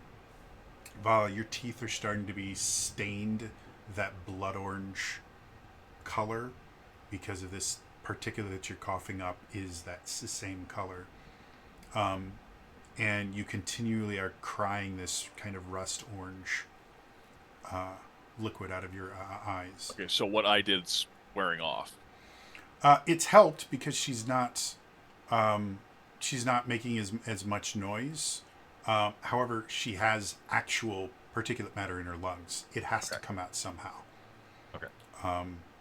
Vala, your teeth are starting to be stained that blood orange color because of this particulate that you're coughing up is that same color. And you continually are crying this kind of rust orange liquid out of your eyes. Okay, so what I did's wearing off. It's helped because she's not making as much noise. However, she has actual particulate matter in her lungs. It has to come out somehow. Okay.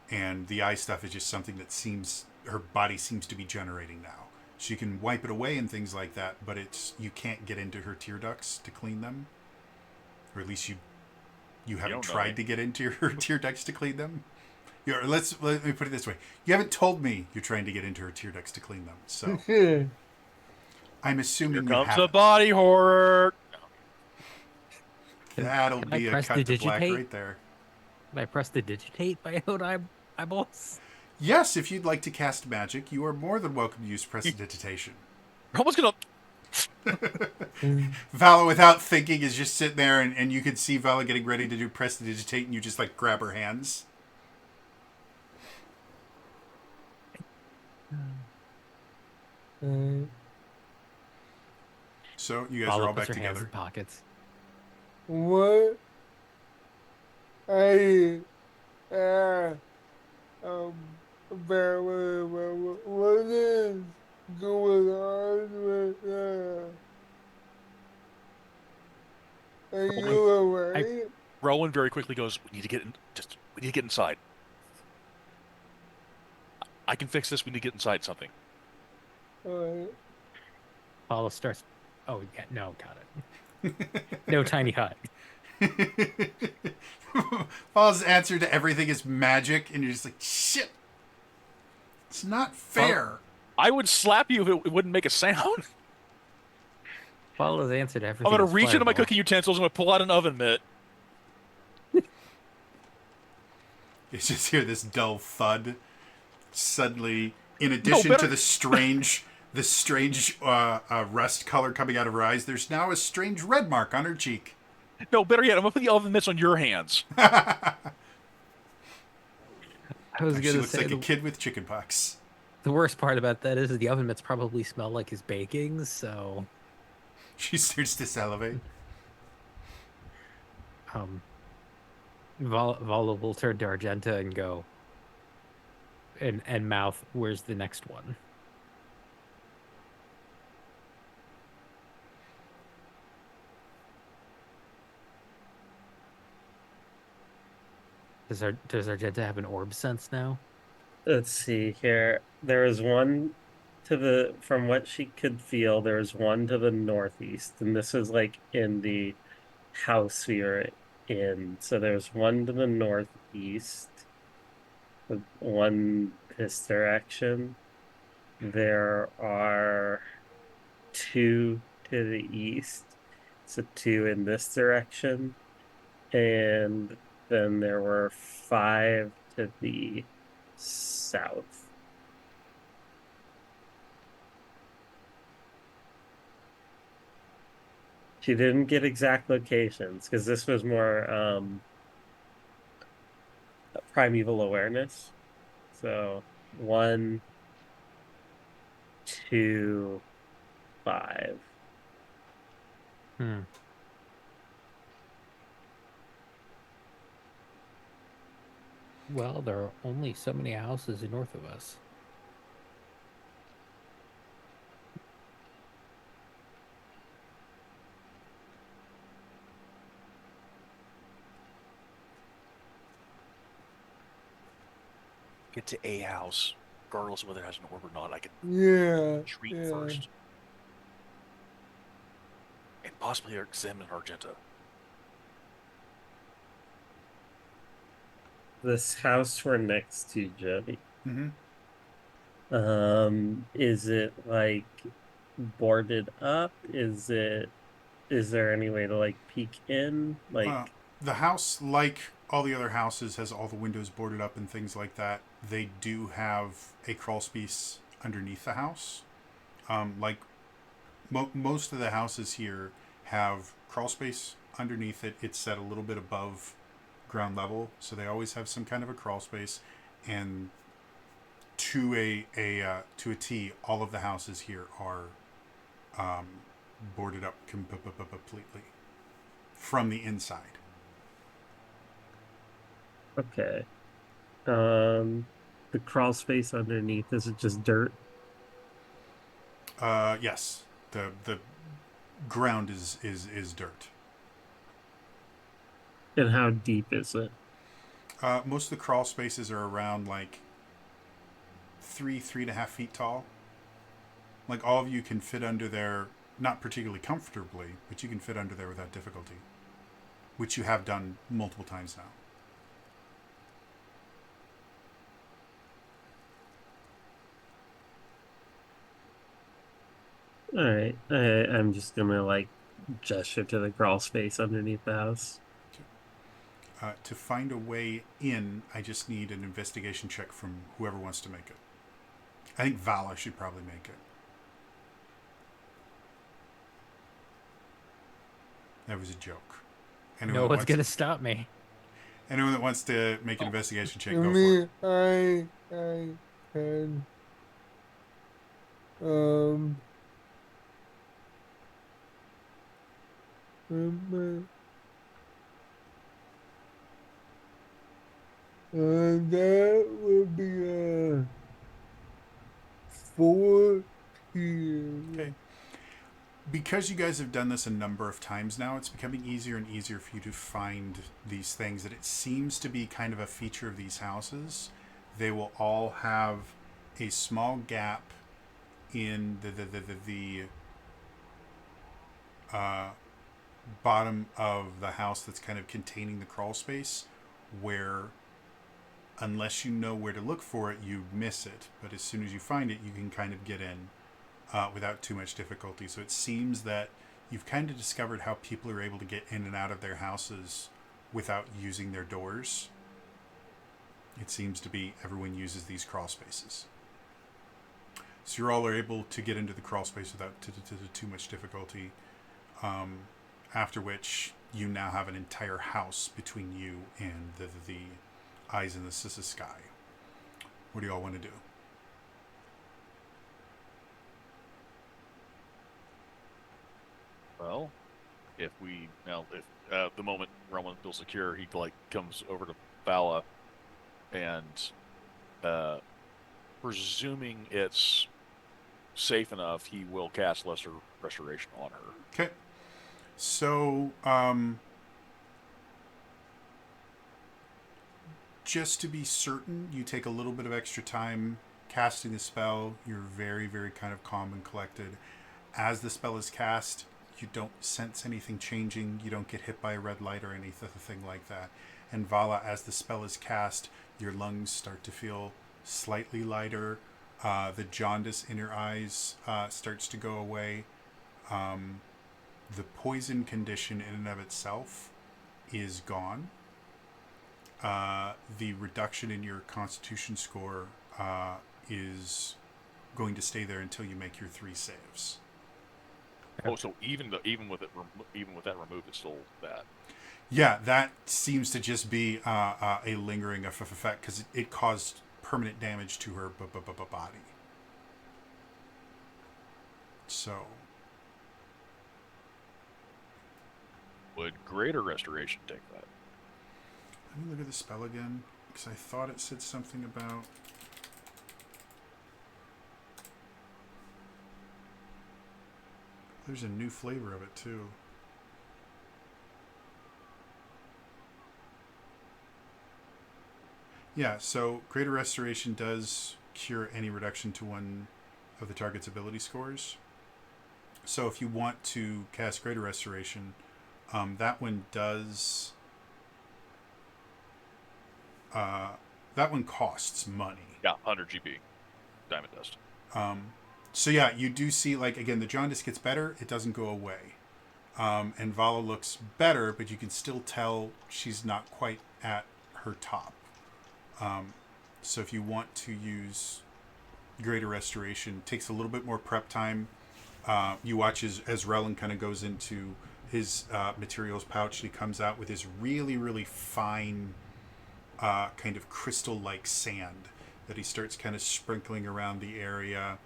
And the eye stuff is just something that her body seems to be generating now. She can wipe it away and things like that, but you can't get into her tear ducts to clean them, or at least you haven't don't know. tried to get into her tear ducts to clean them. Let me put it this way: you haven't told me you're trying to get into her tear ducts to clean them, so I'm assuming Here you comes the haven't. body horror. That'll Can I be a press cut to black digitate? right there. Did I press the digitate my own eyeballs? Yes, if you'd like to cast magic, you are more than welcome to use prestidigitation. Almost gonna. Vala, without thinking, is just sitting there, and you can see Vala getting ready to do prestidigitate, and you just like grab her hands. So you guys are Vala all puts back her hands in together. pockets. what? I what is going on with are you alright? Rowan very quickly goes, "We need to get in. We need to get inside. I can fix this. We need to get inside something." Alright. Vala starts. Oh, yeah, no, got it. No tiny hut. Vala's answer to everything is magic, and you're just like, shit. It's not fair. I would slap you if it wouldn't make a sound. Vala's answer to I'm everything gonna is reach into my fireball. cooking utensils. I'm gonna pull out an oven mitt. You just hear this dull thud. Suddenly, in No, addition to better. the strange rust color coming out of her eyes, there's now a strange red mark on her cheek. No, better yet, I'm gonna put the oven mitts on your hands. I was She gonna looks say like a kid with chickenpox. the worst part about that is the oven mitts probably smell like his baking, so She starts to salivate. um Vala will turn to Argenta and go and mouth, where's the next one? Does Argenta have an orb sense now? Let's see here. There was one to the, from what she could feel, there was one to the northeast, and this was like in the house we were in. So there's one to the northeast, with one this direction. There are two to the east, so two in this direction, and then there were five to the south. She didn't get exact locations because this was more primeval awareness. So 1, 2, 5. Hmm. Well, there are only so many houses north of us. Get to a house, regardless of whether it has an orb or not. I can Yeah. treat Yeah. first, and possibly examine Argenta. This house we're next to, Jody. Mm-hmm. Is it like boarded up? Is there any way to like peek in? Like, The house, like all the other houses, has all the windows boarded up and things like that. They do have a crawl space underneath the house. Like most of the houses here have crawl space underneath it. It's set a little bit above ground level, so they always have some kind of a crawl space. And to a T, all of the houses here are boarded up completely from the inside. okay. The crawl space underneath, is it just dirt? Yes, the ground is dirt. And how deep is it? Most of the crawl spaces are around like 3.5 feet tall. Like all of you can fit under there, not particularly comfortably, but you can fit under there without difficulty, which you have done multiple times now. All right, I'm just gonna like gesture to the crawl space underneath the house. To find a way in, I just need an investigation check from whoever wants to make it. I think Vala should probably make it. That was a joke. No one's gonna stop me. Anyone that wants to make an investigation check, I go for it. mean, I can. That would be a 4 here. Okay. Because you guys have done this a number of times now, it's becoming easier and easier for you to find these things. That it seems to be kind of a feature of these houses. They will all have a small gap in bottom of the house that's kind of containing the crawl space, where unless you know where to look for it, you miss it. But as soon as you find it, you can kind of get in without too much difficulty. So it seems that you've kind of discovered how people are able to get in and out of their houses without using their doors. It seems to be everyone uses these crawl spaces. So you all are able to get into the crawl space without too much difficulty. After which you now have an entire house between you and the eyes in the sky. What do you all want to do? Well, if the moment Roman feels secure, he comes over to Vala, and presuming it's safe enough, he will cast Lesser Restoration on her. Okay. So, just to be certain, you take a little bit of extra time casting the spell. You're very, very kind of calm and collected. As the spell is cast, you don't sense anything changing. You don't get hit by a red light or anything like that. And Vala, as the spell is cast, your lungs start to feel slightly lighter. The jaundice in your eyes starts to go away. The poison condition in and of itself is gone. The reduction in your constitution score is going to stay there until you make your 3 saves. Oh, so even that removed, it's still that. Yeah, that seems to just be a lingering effect because it caused permanent damage to her body. So, would Greater Restoration take that? let me look at the spell again because I thought it said something about. There's a new flavor of it too. Yeah, so Greater Restoration does cure any reduction to one of the target's ability scores. So if you want to cast Greater Restoration, that one does. That one costs money. Yeah, 100 GP. Diamond Dust. So yeah, you do see, like, again, the jaundice gets better. It doesn't go away. And Vala looks better, but you can still tell she's not quite at her top. So if you want to use Greater Restoration, it takes a little bit more prep time. You watch as Relin kind of goes into his materials pouch. He comes out with this really, really fine kind of crystal-like sand that he starts kind of sprinkling around the area.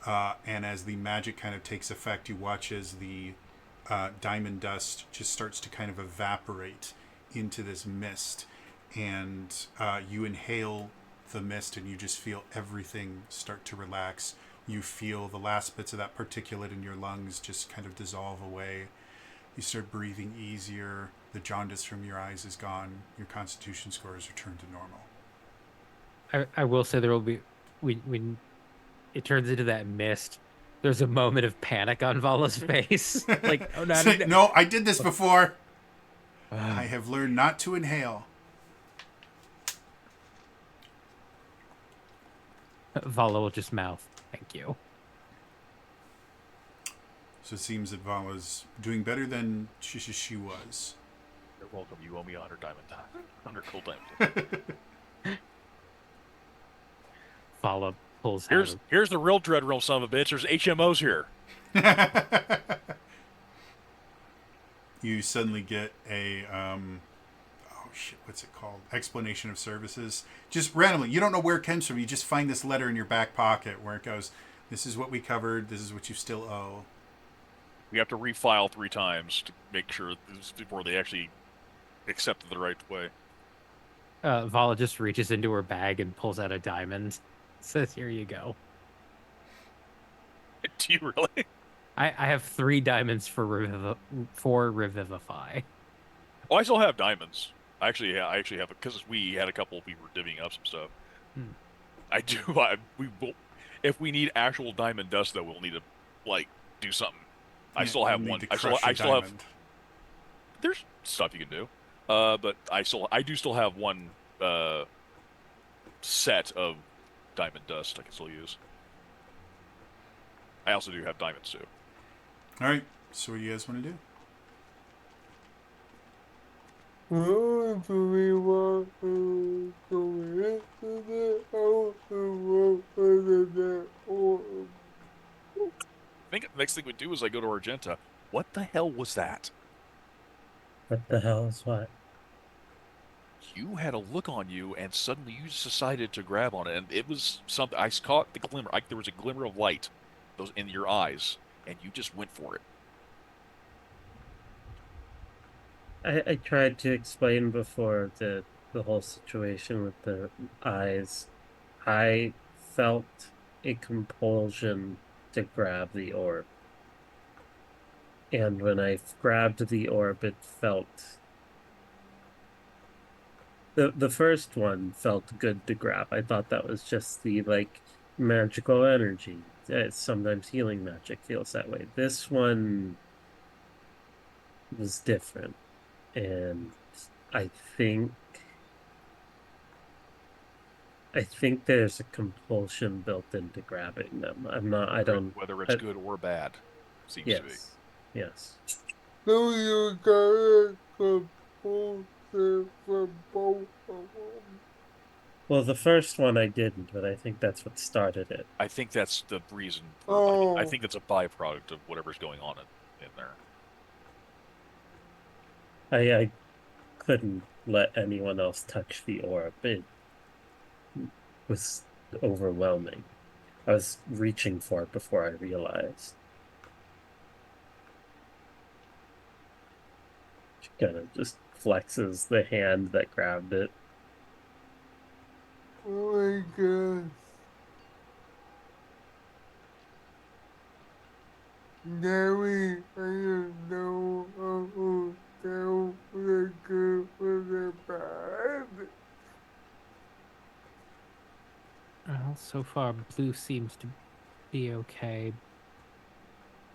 And as the magic kind of takes effect, you watch as the diamond dust just starts to kind of evaporate into this mist. And you inhale the mist and you just feel everything start to relax. You feel the last bits of that particulate in your lungs just kind of dissolve away. You start breathing easier. The jaundice from your eyes is gone. Your constitution score has returned to normal. I will say there will be when it turns into that mist. There's a moment of panic on Vala's face. Like, oh no, no, I did this before. I have learned not to inhale. Vala will just mouth, "Thank you." So it seems that Vala's doing better than she was. You're welcome. You owe me 100 diamond. 100 cold diamond. Vala pulls. Here's the real dread realm, son of a bitch. There's HMOs here. You suddenly get a what's it called? Explanation of services. Just randomly, you don't know where it comes from. You just find this letter in your back pocket where it goes, "This is what we covered. This is what you still owe." We have to refile 3 times to make sure before they actually accept it the right way. Vala just reaches into her bag and pulls out a diamond. Says, "Here you go." Do you really? I have 3 diamonds for Revivify. Oh, I still have diamonds. I actually have, because we had a couple. We were divvying up some stuff. I do. If we need actual diamond dust, though, we'll need to do something. I still have one. I still have. there's stuff you can do. But I do still have one set of diamond dust I can still use. I also do have diamonds too. All right. So what do you guys want to do? Well, do we want to go into the house and walk into that orb? I think the next thing we do is I go to Argenta. What the hell was that? What the hell is what? You had a look on you, and suddenly you just decided to grab on it, and it was something. I caught the glimmer. There was a glimmer of light, those in your eyes, and you just went for it. I tried to explain before the whole situation with the eyes. I felt a compulsion to grab the orb. And when I grabbed the orb, it felt the first one felt good to grab. I thought that was just the like magical energy. Sometimes healing magic feels that way. This one was different, and I think I think there's a compulsion built into grabbing them. I'm not. I don't. Whether it's good or bad, seems to be. Yes. Yes. So you got a compulsion for both of them. Well, the first one I didn't, but I think that's what started it. I think that's the reason. Oh. I think it's a byproduct of whatever's going on in there. I couldn't let anyone else touch the orb. It was overwhelming. I was reaching for it before I realized. She kind of just flexes the hand that grabbed it. Oh my god. Now I don't know how to tell the good from the bad. Well, so far, blue seems to be okay.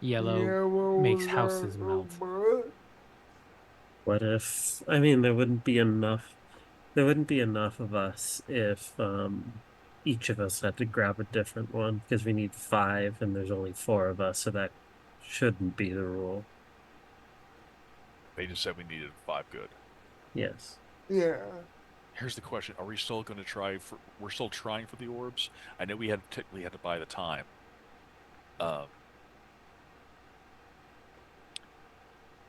Yellow Yellow makes like houses a melt. butt. What if, I mean, there wouldn't be enough of us if each of us had to grab a different one because we need five and there's only four of us, so that shouldn't be the rule. They just said we needed 5 good. Yes. Yeah. Here's the question: are we still going to try for? We're still trying for the orbs. I know we had technically had to buy the time. Um,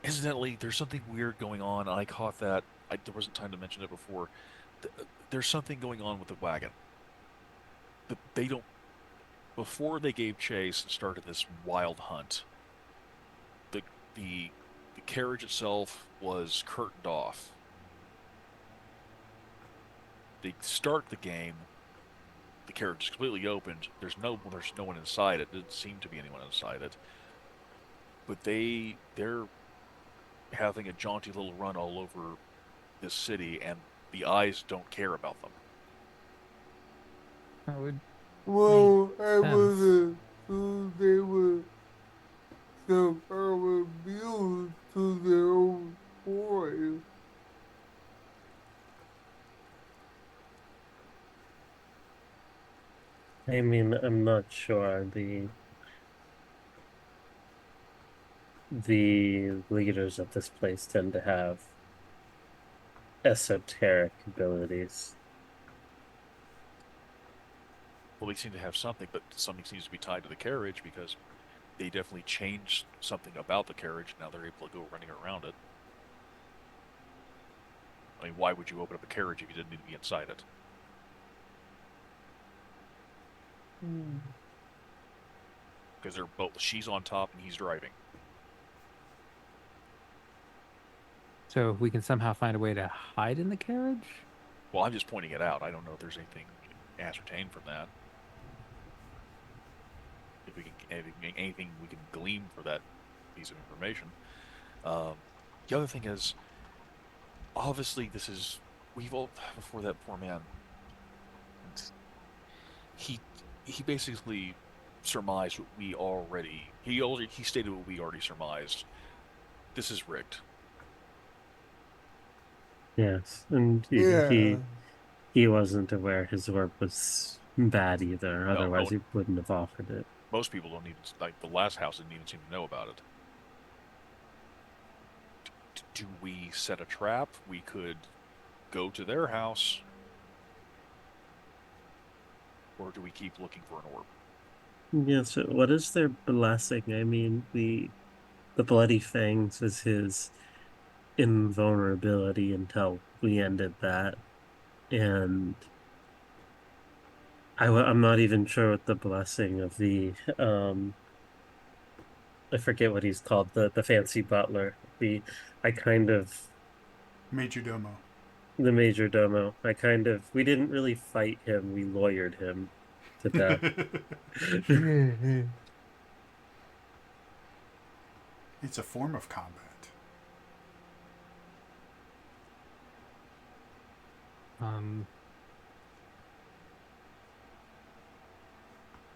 Incidentally, there's something weird going on. I caught that. There wasn't time to mention it before. There's something going on with the wagon. They don't. Before they gave chase and started this wild hunt, the the the carriage itself was curtained off. They start the game. The carriage is completely opened. There's no one inside it. Didn't seem to be anyone inside it. But they're having a jaunty little run all over this city, and the eyes don't care about them. That would Well, make I was sense. assumed they were somehow abused to their own boys. I mean, I'm not sure. The leaders of this place tend to have esoteric abilities. Well, they seem to have something, but something seems to be tied to the carriage because they definitely changed something about the carriage. Now they're able to go running around it. I mean, why would you open up a carriage if you didn't need to be inside it? Because they're both. She's on top and he's driving. So if we can somehow find a way to hide in the carriage? Well, I'm just pointing it out. I don't know if there's anything ascertained from that. If we can, anything we can glean for that piece of information. The other thing is, obviously, we've all before that poor man. He he basically surmised what we already. He stated what we already surmised. This is rigged. Yes, and Yeah. he wasn't aware his orb was bad either. No, Otherwise, no, he wouldn't have offered it. most people don't even like the last house didn't even seem to know about it. Do we set a trap? We could go to their house, or do we keep looking for an orb? Yeah. So, what is their blessing? I mean, the bloody fangs is his invulnerability until we ended that, and I'm not even sure what the blessing of the I forget what he's called, the fancy butler. I kind of Major domo. the major domo. We didn't really fight him. We lawyered him to death. It's a form of combat. Um,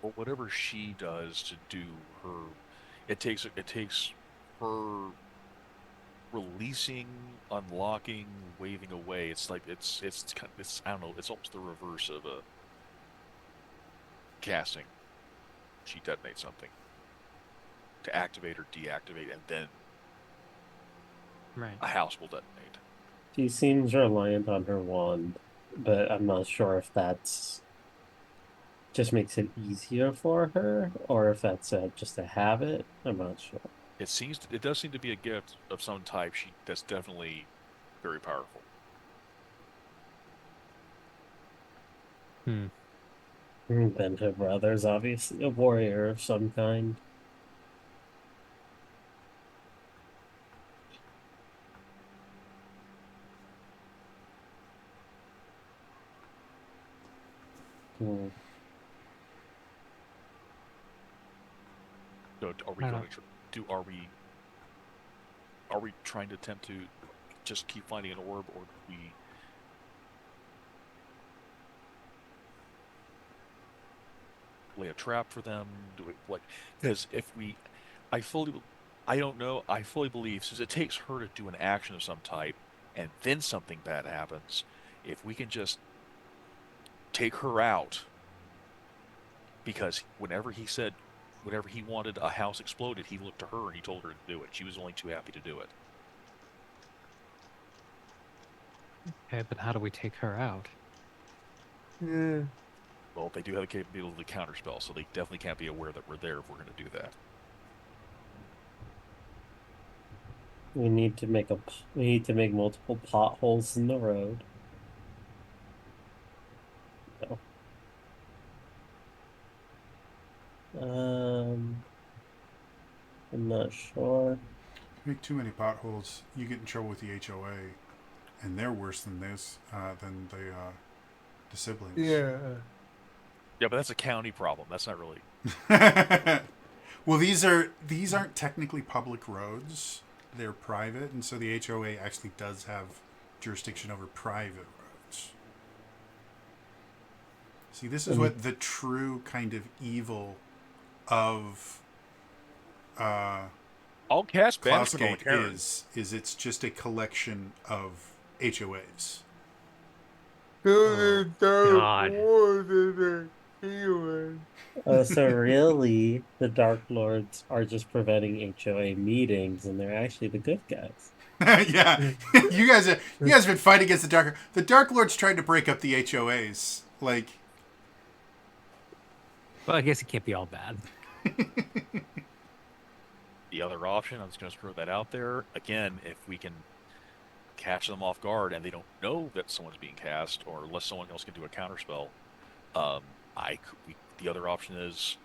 Or whatever she does to do her, it takes her releasing, unlocking, waving away. It's like it's I don't know. It's almost the reverse of a casting. She detonates something to activate or deactivate, and then right. a house will detonate. She seems reliant on her wand, but I'm not sure if that's just makes it easier for her or if that's just a habit. I'm not sure. It does seem to be a gift of some type. That's definitely very powerful. Hmm. Then her brother's obviously a warrior of some kind. Hmm. So are we I going don't. to do? Are we trying to attempt to just keep finding an orb, or do we lay a trap for them? Do we like? Because if we, I fully, I don't know. I fully believe since it takes her to do an action of some type, and then something bad happens. If we can just take her out, because whenever he wanted a house exploded, he looked to her and he told her to do it. She was only too happy to do it. Okay, but how do we take her out? Yeah. Well, they do have the capability to counterspell, so they definitely can't be aware that we're there if we're going to do that. We need to make multiple potholes in the road. No. I'm not sure. Make too many potholes, you get in trouble with the HOA, and they're worse than this, than the siblings. Yeah. Yeah, but that's a county problem. That's not really. Well, these aren't technically public roads; they're private, and so the HOA actually does have jurisdiction over private roads. See, this is And what the true kind of evil of I'll cast banishment on Klausgate Karen. is it's just a collection of HOAs. So Oh, the dark God. wars of the healing. so really, the Dark Lords are just preventing HOA meetings, and they're actually the good guys. Yeah, you guys have been fighting against the Dark Lords tried to break up the HOAs. Like, Well, I guess it can't be all bad. The other option, I'm just going to throw that out there again. If we can catch them off guard and they don't know that someone's being cast, or unless someone else can do a counterspell, um, the other option is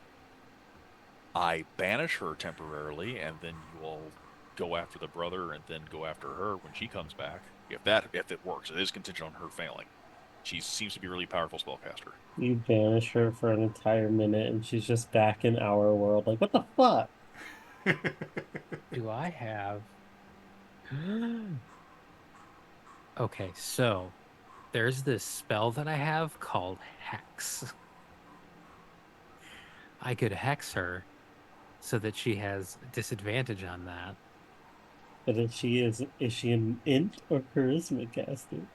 I banish her temporarily, and then you all go after the brother, and then go after her when she comes back. If it works, it is contingent on her failing. She seems to be a really powerful spellcaster. You banish her for an entire minute, and she's just back in our world. Like, what the fuck? Do I have? Okay, so there's this spell that I have called Hex. I could hex her so that she has disadvantage on that. But if she is she an int or charisma caster?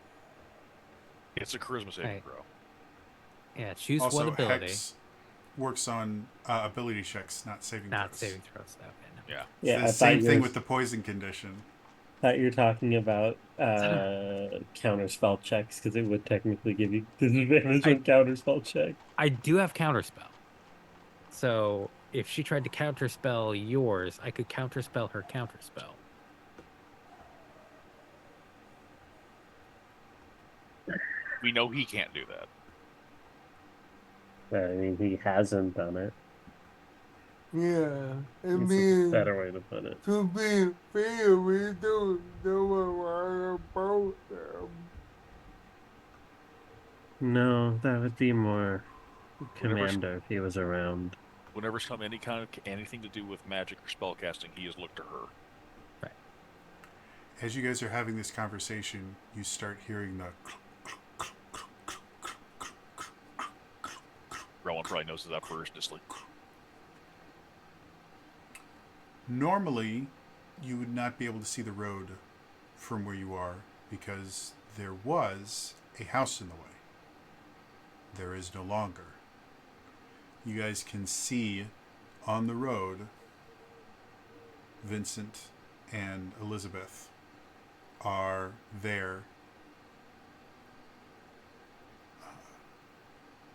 It's a charisma saving Right. throw. Yeah, choose one Also, ability, Hex works on ability checks, not saving not throws. saving throws. Okay, no. Yeah. It's Yeah, the I same thought thing with the poison condition. you were talking about counter spell checks because it would technically give you disadvantage on counter spell check. I do have counterspell. So if she tried to counterspell yours, I could counterspell her counterspell. We know he can't do that. I mean, he hasn't done it. Yeah, I It's a mean, better way to put it. to be fair, we don't know a lot about them. No, that would be more Whenever Commander if he was around. whenever some any kind of anything to do with magic or spell casting, he has looked to her. As you guys are having this conversation, you start hearing the Rowan probably knows that first. Just like, normally you would not be able to see the road from where you are because there was a house in the way. There is no longer. You guys can see on the road Vincent and Elizabeth are there.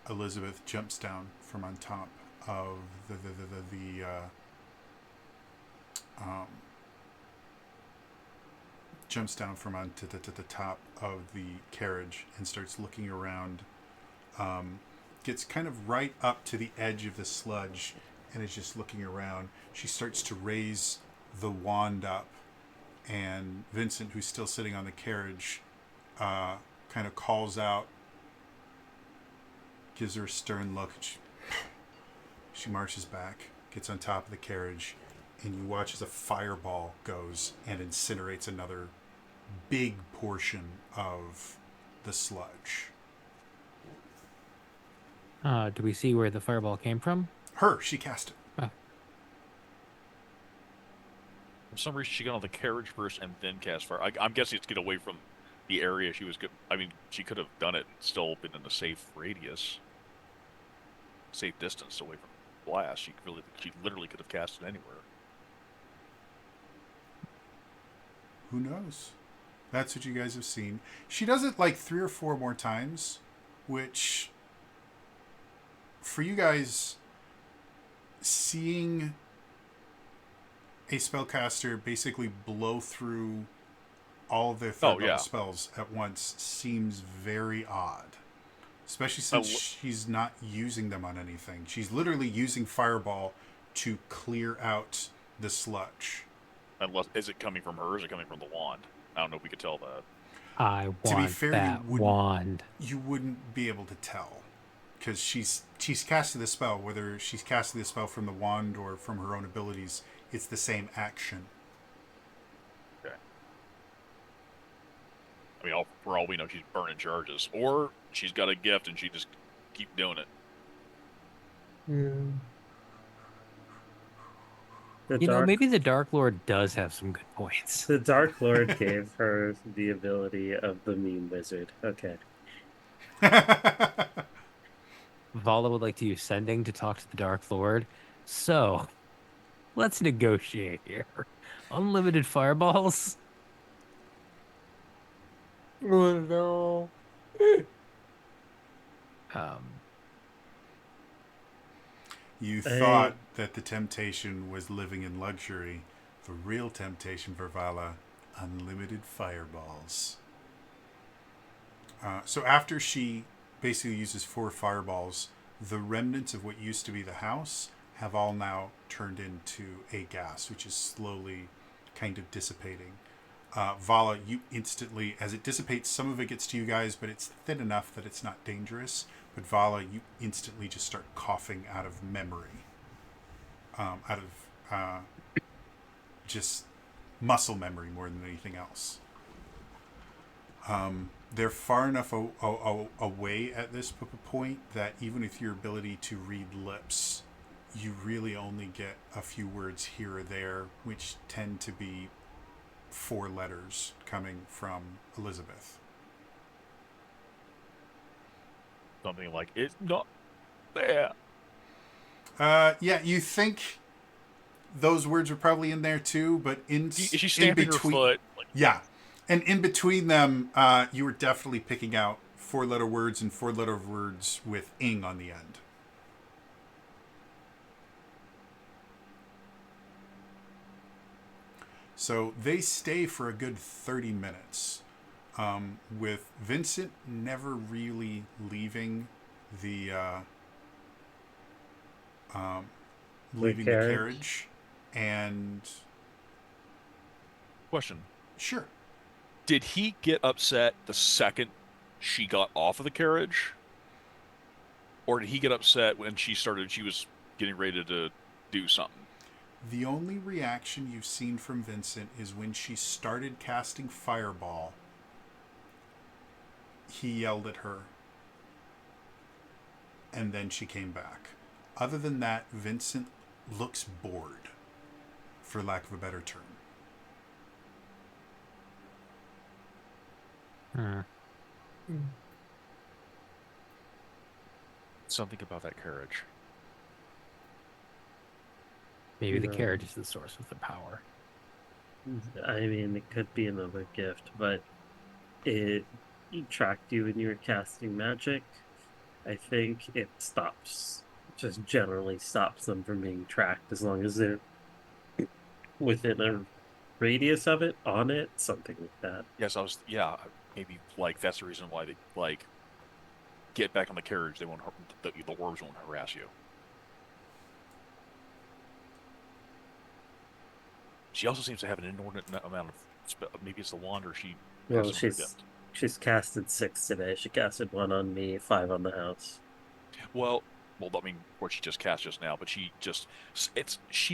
Elizabeth jumps down from on top of jumps down from on to the top of the carriage and starts looking around. Gets kind of right up to the edge of the sludge and is just looking around. She starts to raise the wand up, and Vincent, who's still sitting on the carriage, kind of calls out, gives her a stern look. She marches back, gets on top of the carriage, and you watch as a fireball goes and incinerates another big portion of the sludge. Do we see where the fireball came from? She cast it. for some reason, she got on the carriage first and then cast fire. I'm guessing it's to get away from the area she was good. I mean, she could have done it and still been in a safe radius, safe distance away from the blast. She literally could have cast it anywhere. Who knows? That's what you guys have seen. She does it like 3 or 4 more times, which for you guys, seeing a spellcaster basically blow through all of their third level spells at once seems very odd. Especially since she's not using them on anything. She's literally using Fireball to clear out the sludge. Unless, is it coming from her or is it coming from the wand? I don't know if we could tell that. I want to be fair, that wand. You wouldn't be able to tell. Because she's casted the spell, whether she's casted the spell from the wand or from her own abilities, it's the same action. Okay. I mean, for all we know, she's burning charges. Or she's got a gift and she just keep doing it. Yeah. Maybe the Dark Lord does have some good points. The Dark Lord gave her the ability of the Mean Wizard. Okay. Vala would like to use Sending to talk to the Dark Lord. So, let's negotiate here. Unlimited fireballs? Oh no. You thought that the temptation was living in luxury. The real temptation for Vala, unlimited fireballs. So after she basically uses 4 fireballs, the remnants of what used to be the house have all now turned into a gas, which is slowly kind of dissipating. Vala, you instantly, as it dissipates, some of it gets to you guys, but it's thin enough that it's not dangerous. But Vala, you instantly just start coughing out of memory. Just muscle memory more than anything else. They're far enough away at this point that even with your ability to read lips, you really only get a few words here or there, which tend to be 4 letters coming from Elizabeth. Something like, it's not there. Yeah, you think those words were probably in there too, but Is she stamping her foot? Like, yeah, and in between them, you were definitely picking out 4-letter words and 4-letter words with ing on the end. So they stay for a good 30 minutes, with Vincent never really leaving the leaving the carriage. And question. sure, Did he get upset the second she got off of the carriage? Or did he get upset when she was getting ready to do something? the only reaction you've seen from Vincent is when she started casting Fireball. He yelled at her, and then she came back. Other than that, Vincent looks bored, for lack of a better term. Something about that carriage. Maybe the No. carriage is the source of the power. I mean, it could be another gift, but it tracked you when you were casting magic. I think it stops, just generally stops them from being tracked as long as they're within a radius of it, on it, something like that. Yes, maybe like that's the reason why they like get back on the carriage. They won't the orbs won't harass you. She also seems to have an inordinate amount of maybe it's the wand or she. Well, has some gift. she's casted 6 today. She casted 1 on me, 5 on the house. Well, I mean, what she just cast just now, but she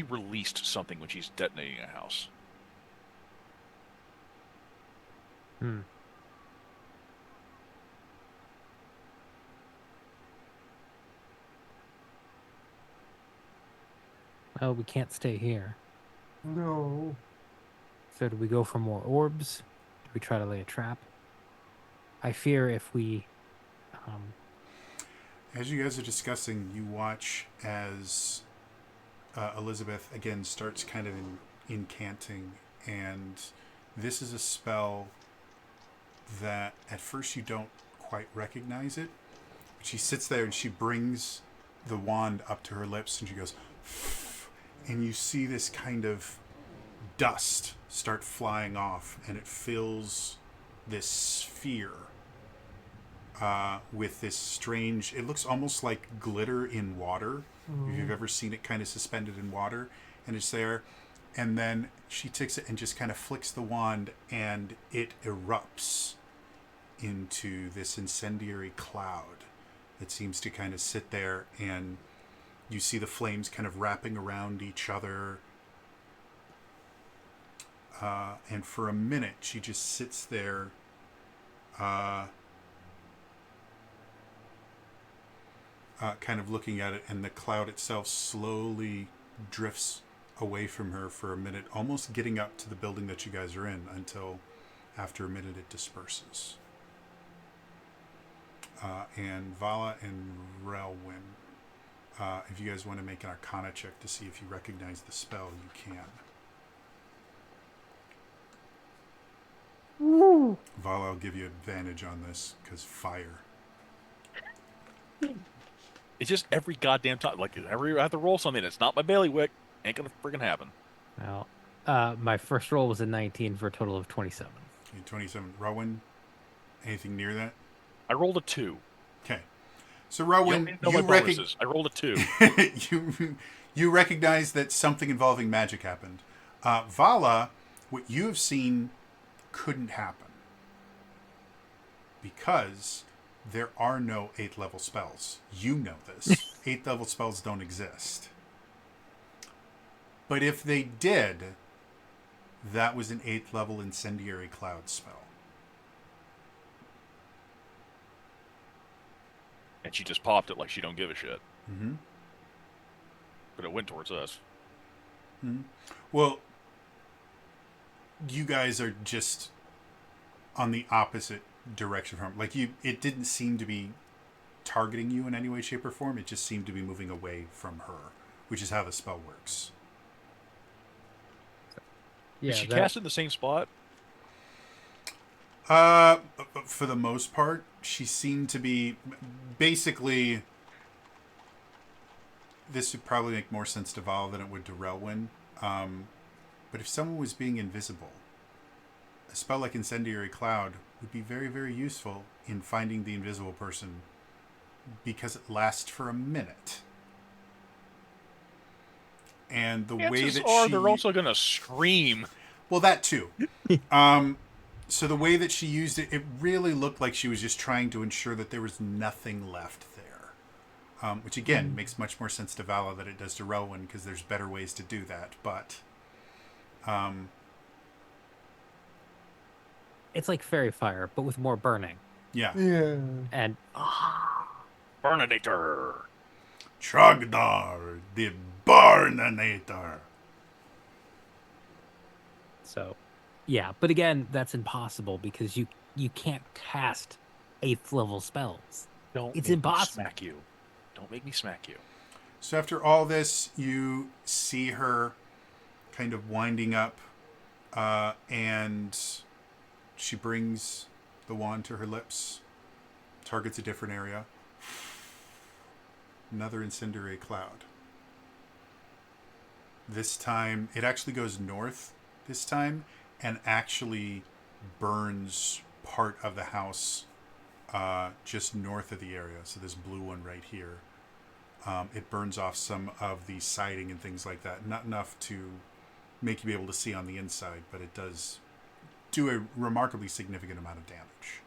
released something when she's detonating a house. Well, we can't stay here. No. So do we go for more orbs? Do we try to lay a trap? I fear if we... As you guys are discussing, you watch as Elizabeth again starts kind of incanting, and this is a spell that at first you don't quite recognize it. She sits there and she brings the wand up to her lips and she goes, and you see this kind of dust start flying off, and it fills this sphere with this strange, it looks almost like glitter in water. If you've ever seen it kind of suspended in water, and it's there. And then she takes it and just kind of flicks the wand, and it erupts into this incendiary cloud that seems to kind of sit there, and you see the flames kind of wrapping around each other. And for a minute, she just sits there, kind of looking at it, and the cloud itself slowly drifts away from her for a minute, almost getting up to the building that you guys are in, until after a minute it disperses. And Vala and Relwyn, if you guys want to make an Arcana check to see if you recognize the spell, you can. Woo. Vala, I'll give you advantage on this because fire. It's just every goddamn time. Like, I have to roll something. It's not my bailiwick. Ain't gonna friggin' happen. Well, my first roll was a 19 for a total of 27. Okay, 27. Rowan, anything near that? I rolled a 2. Okay. So You don't Rowan, need to know my bonuses. I rolled a 2. you recognize that something involving magic happened. Vala, what you have seen couldn't happen because there are no 8th level spells. You know this. 8th level spells don't exist. But if they did, that was an 8th level incendiary cloud spell. And she just popped it like she don't give a shit. Mm-hmm. But it went towards us. Mm-hmm. Well, you guys are just on the opposite direction from like you. It didn't seem to be targeting you in any way, shape, or form. It just seemed to be moving away from her, which is how the spell works. Yeah, Is she that- cast in the same spot? For the most part, she seemed to be basically. This would probably make more sense to Val than it would to Relwyn. But if someone was being invisible, a spell like Incendiary Cloud would be very, very useful in finding the invisible person because it lasts for a minute. And the way Chances that are she... they're also going to scream. Well, that too. So the way that she used it, it really looked like she was just trying to ensure that there was nothing left there. Which, again, makes much more sense to Vala than it does to Relwyn, because there's better ways to do that. But, it's like fairy fire, but with more burning. yeah. Yeah. And Burninator. Trogdor, the Burninator. so, yeah. But again, that's impossible because you can't cast 8th level spells. Don't It's make impossible. Me smack you. Don't make me smack you. So after all this, you see her kind of winding up, and she brings the wand to her lips, targets a different area. Another incendiary cloud. This time, it actually goes north this time and actually burns part of the house just north of the area. So this blue one right here. It burns off some of the siding and things like that. Not enough to make you be able to see on the inside, but it does do a remarkably significant amount of damage.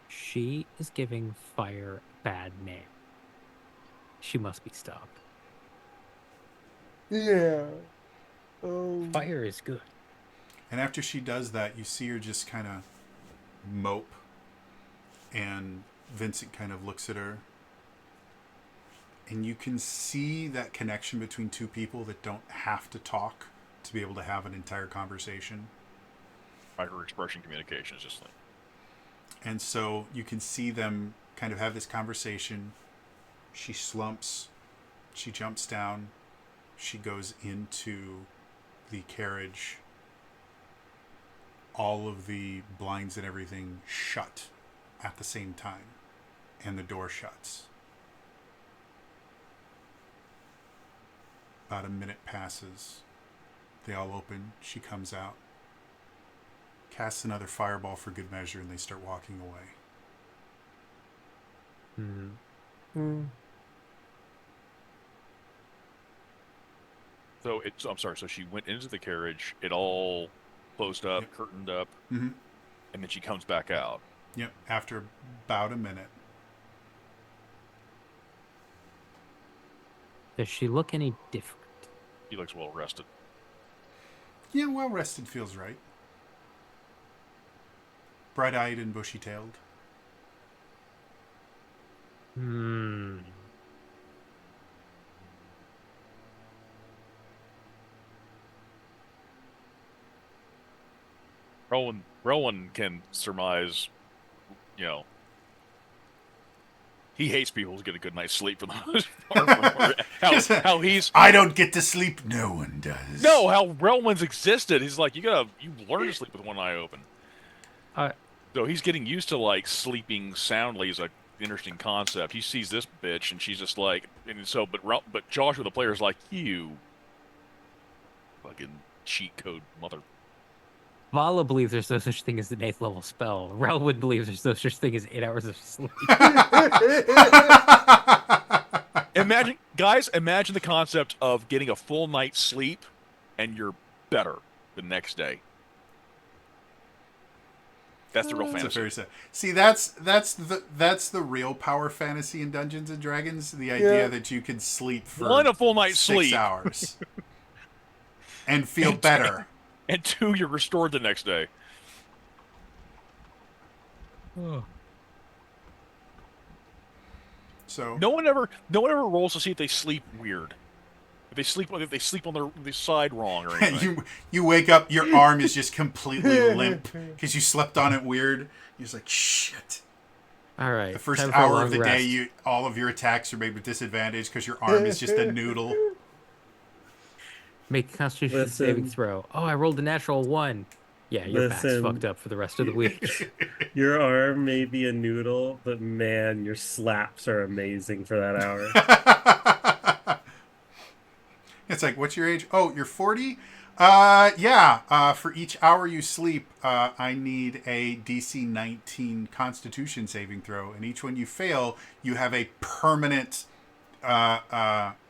She is giving fire a bad name. She must be stopped. Yeah. Fire is good. And after she does that, you see her just kind of mope. And Vincent kind of looks at her. And you can see that connection between two people that don't have to talk to be able to have an entire conversation. Micro-expression communication is just like... And so you can see them kind of have this conversation. She slumps. She jumps down. She goes into the carriage. All of the blinds and everything shut at the same time. And the door shuts. About a minute passes. They all open. She comes out. Casts another fireball for good measure, and they start walking away. So I'm sorry. So she went into the carriage. It all closed up, Yep. curtained up, Mm-hmm. and then she comes back out. Yep. After about a minute. Does she look any different? He looks well rested. Yeah, well rested feels right. Bright-eyed and bushy-tailed. Rowan can surmise, he hates people who get a good night's sleep for the most part. how he's I don't get to sleep. No one does. no, how Relwyn's existed. He's like, you learn to sleep with one eye open. So he's getting used to like sleeping soundly is a interesting concept. He sees this bitch and she's just like, and so but Joshua the player is like, you fucking cheat code mother. Vala believes there's no such thing as an 8th level spell. Relwood believes there's no such thing as 8 hours of sleep. Imagine the concept of getting a full night's sleep and you're better the next day. That's the real That's a fantasy. very sad. See, that's the real power fantasy in Dungeons and Dragons. The idea that you could sleep for One, a full night's 6 sleep. hours and feel better. And 2, you're restored the next day. So No one ever rolls to see if they sleep weird. They sleep on the side wrong or anything. you wake up, your arm is just completely limp because you slept on it weird. You're just like, shit. All right. The first time for a hour long of the rest. day, all of your attacks are made with disadvantage because your arm is just a noodle. Make a Constitution saving Listen. throw. Oh, I rolled a natural 1. Yeah, your back's Listen. fucked up for the rest of the week. Your arm may be a noodle, but man, your slaps are amazing for that hour. It's like, what's your age? Oh, you're 40? Yeah. For each hour you sleep, I need a DC 19 Constitution saving throw, and each one you fail, you have a permanent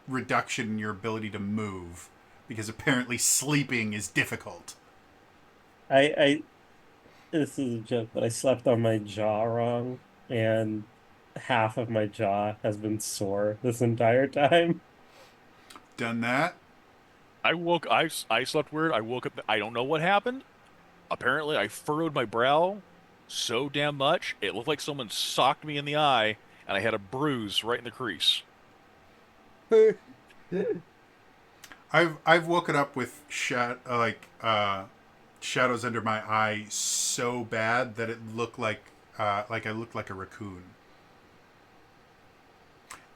reduction in your ability to move, because apparently sleeping is difficult. I this is a joke, but I slept on my jaw wrong, and half of my jaw has been sore this entire time. Done that. I slept weird. I woke up. I don't know what happened. Apparently, I furrowed my brow so damn much it looked like someone socked me in the eye, and I had a bruise right in the crease. I've woken up with shadows under my eye so bad that it looked like I looked like a raccoon.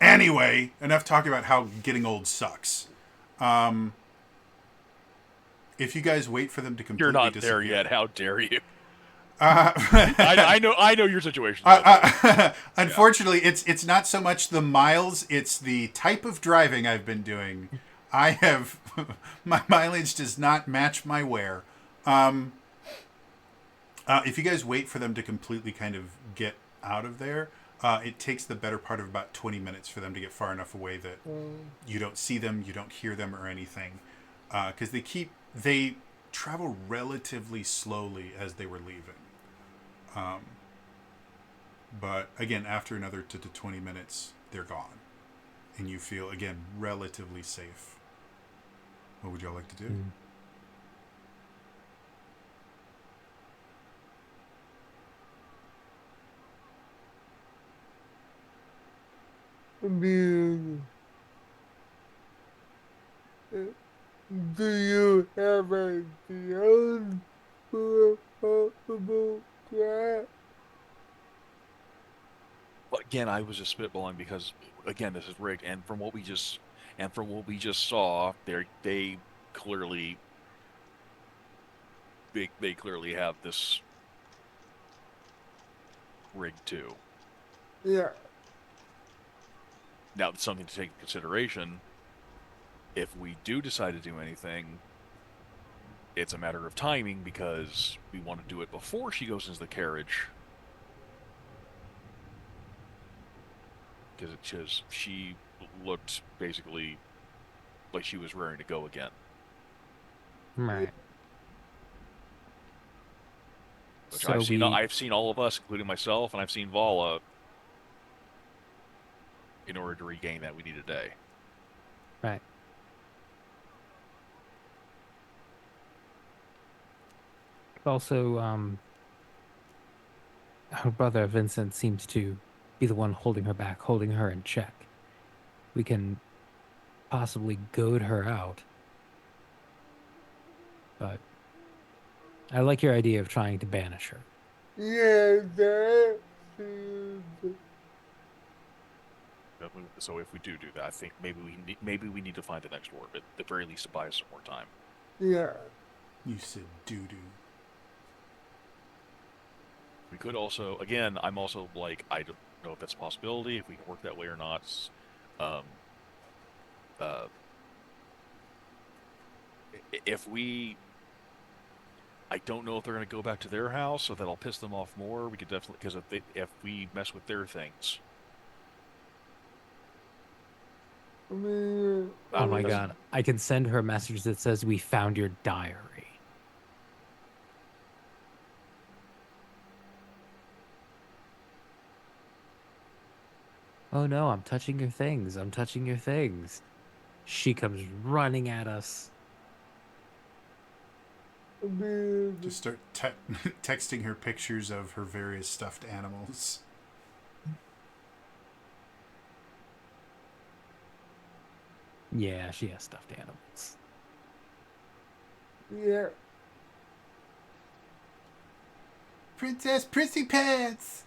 Anyway, enough talking about how getting old sucks. If you guys wait for them to completely You're not disappear, there yet. How dare you? Uh, I know your situation. though. Unfortunately, it's not so much the miles; it's the type of driving I've been doing. I have my mileage does not match my wear. If you guys wait for them to completely kind of get out of there, it takes the better part of about 20 minutes for them to get far enough away that you don't see them, you don't hear them or anything, because they travel relatively slowly as they were leaving. But again, after another 20 minutes, they're gone, and you feel again relatively safe. What would y'all like to do? Do you have ideas for a possible trap? But again, I was just spitballing because again, this is rigged, and from what we just saw, they clearly they clearly have this rigged too. Yeah. Now, it's something to take into consideration. If we do decide to do anything, it's a matter of timing because we want to do it before she goes into the carriage. Because she looked basically like she was raring to go again. Right. Which So I've seen all of us, including myself, and I've seen Vala. In order to regain that, we need a day. Right. Also, her brother Vincent seems to be the one holding her back, holding her in check. We can possibly goad her out. But I like your idea of trying to banish her. Yeah, that is... So if we do that, I think maybe we need to find the next orb at the very least to buy us some more time. Yeah. You said doo-doo. We could also, again, I'm also like, I don't know if that's a possibility, if we can work that way or not. If we, I don't know if they're going to go back to their house, so that'll piss them off more. We could definitely, because if we mess with their things. I mean, Oh my god. I can send her a message that says, "We found your diary." Oh no, I'm touching your things. I'm touching your things. She comes running at us. I mean, Just start texting her pictures of her various stuffed animals. Yeah, she has stuffed animals. Yeah. Princess Prissy Pants.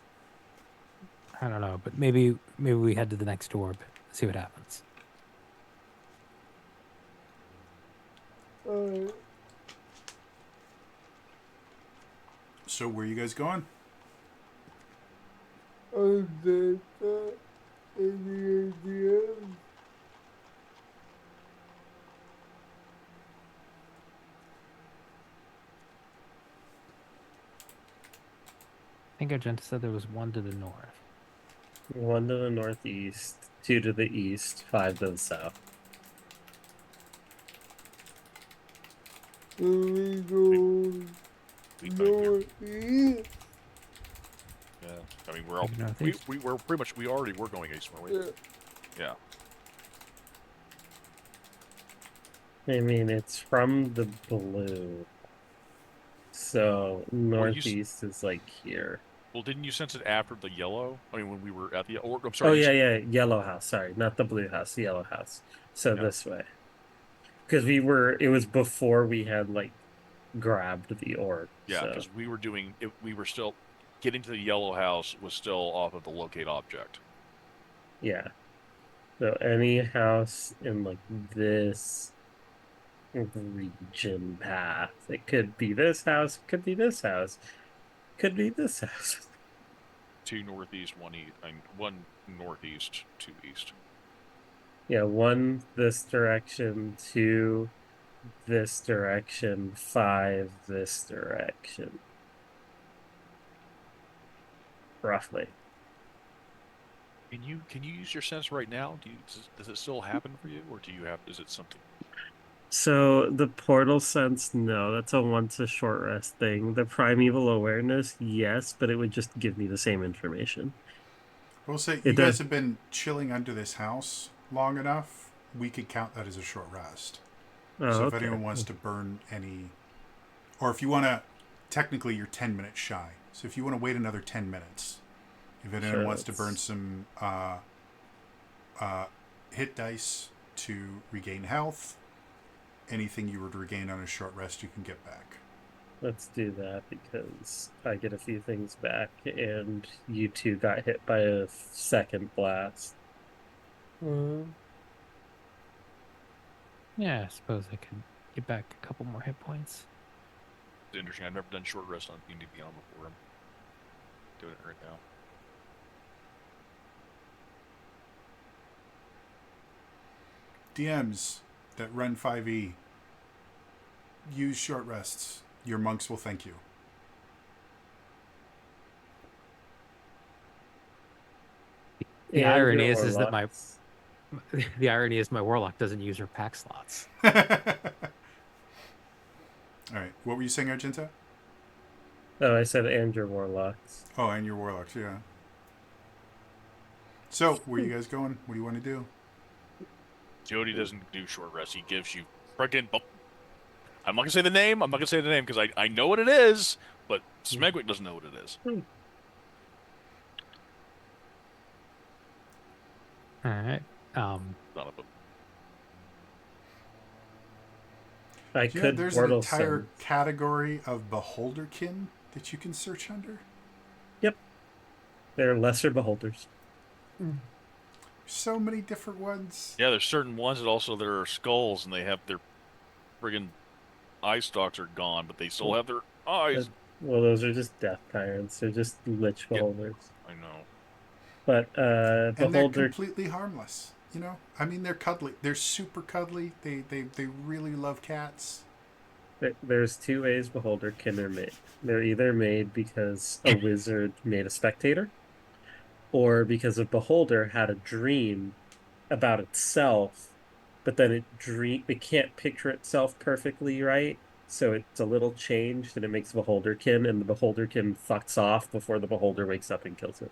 I don't know, but maybe we head to the next orb, see what happens. Alright. So where you guys going? Any ideas? I think Argenta said there was one to the north. 1 to the northeast, 2 to the east, 5 to the south. We go We kind of- northeast. yeah. I mean, we're all Maybe we northeast. we were pretty much we already were going east, weren't we? Yeah. Yeah. I mean, it's from the blue. So northeast is like here. Well, didn't you sense it after the yellow? I mean, when we were at the or I'm Oh sorry. yeah, yeah, yellow house. Sorry, not the blue house, the yellow house. So Yeah. this way, because it was before we had like grabbed the orb. Yeah, So because we were doing it. We were still getting to the yellow house was still off of the locate object. yeah. So any house in like this region path, it could be this house, could be this house, could be this house. 2 northeast, 1 east, and 1 northeast, 2 east. Yeah, 1 this direction, 2 this direction, 5 this direction. Roughly. Can you use your sense right now? Does it still happen for you, or do you have is it something? So the portal sense, no, that's a once a short rest thing. The primeval awareness, yes, but it would just give me the same information. We'll say It you guys does. have been chilling under this house long enough. We could count that as a short rest. Oh, So if okay. anyone wants to burn any, or if you want to, technically you're 10 minutes shy. So if you want to wait another 10 minutes, if anyone Sure, wants to burn let's- some hit dice to regain health, anything you would regain on a short rest, you can get back. Let's do that because I get a few things back, and you two got hit by a second blast. Yeah, I suppose I could get back a couple more hit points. It's interesting. I've never done short rest on D&D Beyond before. I'm doing it right now. DMs that run 5e, use short rests. Your monks will thank you. The And irony your is that warlocks. the irony is my warlock doesn't use her pack slots. All right. What were you saying, Argenta? Oh, I said and your warlocks. Oh, and your warlocks, yeah. So, where you guys going? What do you want to do? Jody doesn't do short rest. He gives you friggin' I'm not gonna say the name. I'm not gonna say the name because I know what it is, but Smegwick doesn't know what it is. All right. None of them. I Do you know could there's an portal entire sense. category of beholderkin that you can search under? They're lesser beholders. So many different ones. Yeah, there's certain ones that also there are skulls and they have their friggin' eye stalks are gone, but they still have their eyes. Well, those are just death tyrants. They're just lich Yep. beholders. I know. But And they're beholder, completely harmless. You know? I mean, they're cuddly. They're super cuddly. They really love cats. there's 2 ways beholderkin are made. They're either made because a wizard made a spectator, or because a beholder had a dream about itself, but then it can't picture itself perfectly right, so it's a little changed and it makes beholderkin, and the beholderkin fucks off before the beholder wakes up and kills it.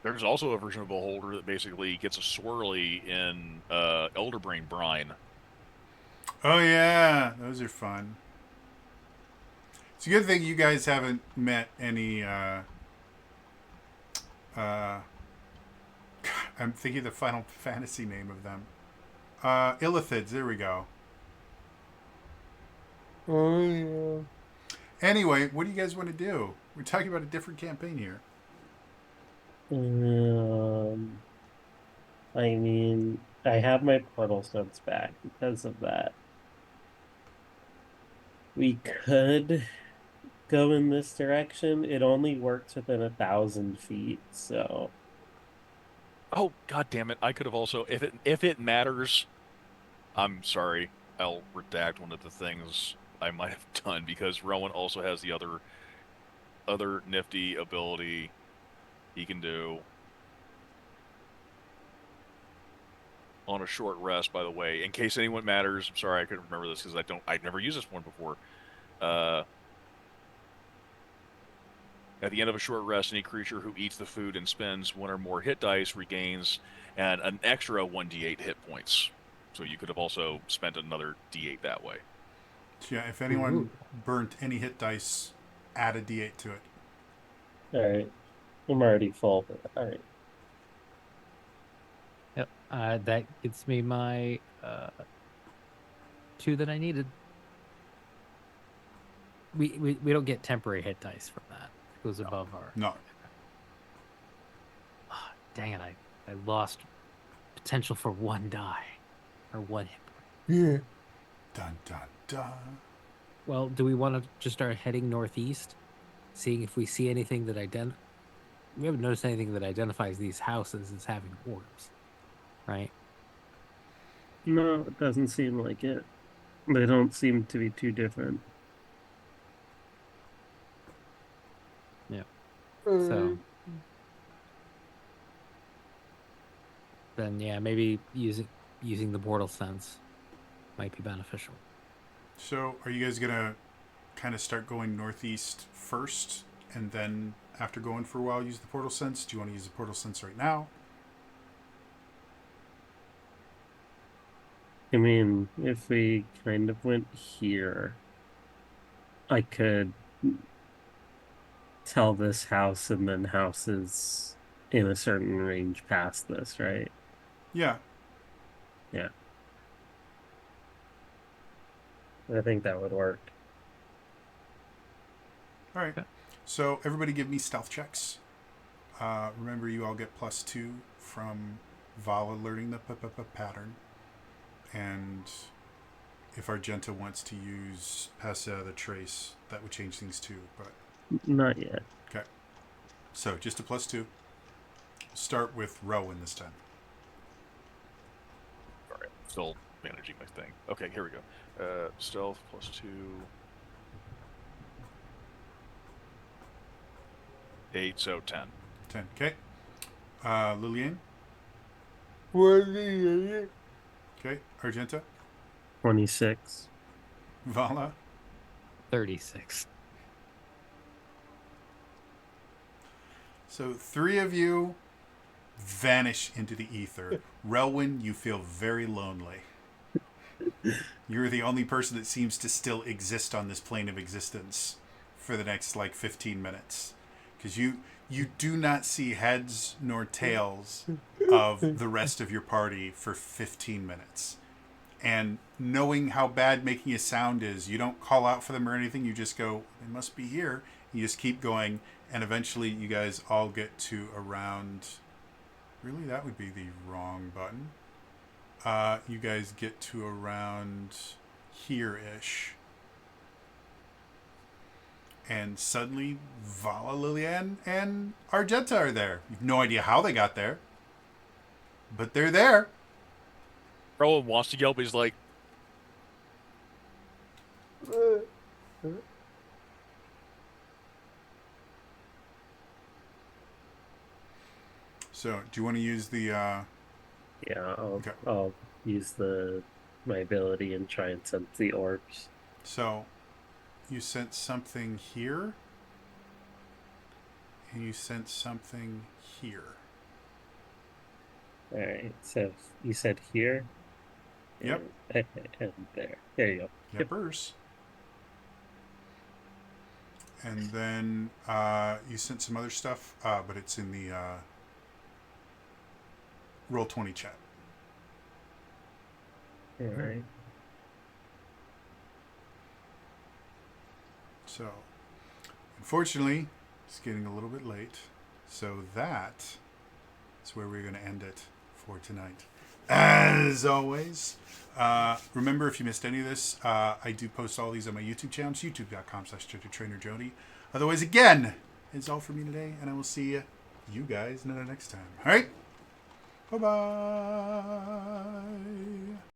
There's also a version of Beholder that basically gets a swirly in Elderbrain brine. Oh, yeah. Those are fun. It's a good thing you guys haven't met any... I'm thinking the Final Fantasy name of them. Illithids, there we go. Oh yeah. Anyway, what do you guys want to do? We're talking about a different campaign here. I mean, I have my portal stones back because of that. We could go in this direction. It only works within 1,000 feet, so Oh, god damn it. I could have also, if it matters, I'm sorry. I'll redact one of the things I might have done because Rowan also has the other nifty ability he can do on a short rest, by the way. In case anyone matters, I'm sorry I couldn't remember this because I've never used this one before. At the end of a short rest, any creature who eats the food and spends one or more hit dice regains and an extra 1d8 hit points. So you could have also spent another d8 that way. So yeah, if anyone burnt any hit dice, add a d8 to it. all right. I'm already full, but all right. Yep. That gets me my 2 that I needed. We don't get temporary hit dice from that. It goes above our. No. Ah, dang it! I lost potential for 1 die or 1 hit point. Yeah. Dun, dun, dun. Well, do we want to just start heading northeast, seeing if we see anything that we haven't noticed anything that identifies these houses as having orbs, right? No, it doesn't seem like it. They don't seem to be too different. So then, yeah, maybe using the portal sense might be beneficial. So, are you guys gonna kind of start going northeast first, and then after going for a while, use the portal sense? Do you want to use the portal sense right now? I mean, if we kind of went here, I could tell this house and then houses in a certain range past this, right? Yeah. Yeah. I think that would work. All right. Okay. So everybody, give me stealth checks. Remember, you all get +2 from Vala learning the pattern, and if Argenta wants to use pass out of the trace, that would change things too. But Not yet. okay. So just a +2. Start with Rowan this time. All right, still managing my thing. Okay, here we go. Stealth +2. 8, so 10. 10. Okay. Lillian. 28. Okay. Argenta. 26. Vala. 36. So 3 of you vanish into the ether. Relwyn, you feel very lonely. You're the only person that seems to still exist on this plane of existence for the next 15 minutes. Because you do not see heads nor tails of the rest of your party for 15 minutes. And knowing how bad making a sound is, you don't call out for them or anything. You just go, they must be here. You just keep going. And eventually you guys all get to around... Really, that would be the wrong button. You guys get to around here-ish. And suddenly, Vala, Lillian, and Argenta are there. You have no idea how they got there. But they're there. Rowan wants to yell, but he's like, So, do you want to use the... Yeah, Okay. I'll use my ability and try and sense the orbs. So, you sense something here. And you sense something here. All right, so you said here? Yep. And there. There you go. Yepers. And then you sent some other stuff, but it's in the roll 20 chat. All right. So, unfortunately, it's getting a little bit late. So that is where we're going to end it for tonight. As always, remember, if you missed any of this, I do post all these on my YouTube channel. It's youtube.com/TraderJody. Otherwise, again, it's all for me today, and I will see you guys next time. All right? Bye-bye.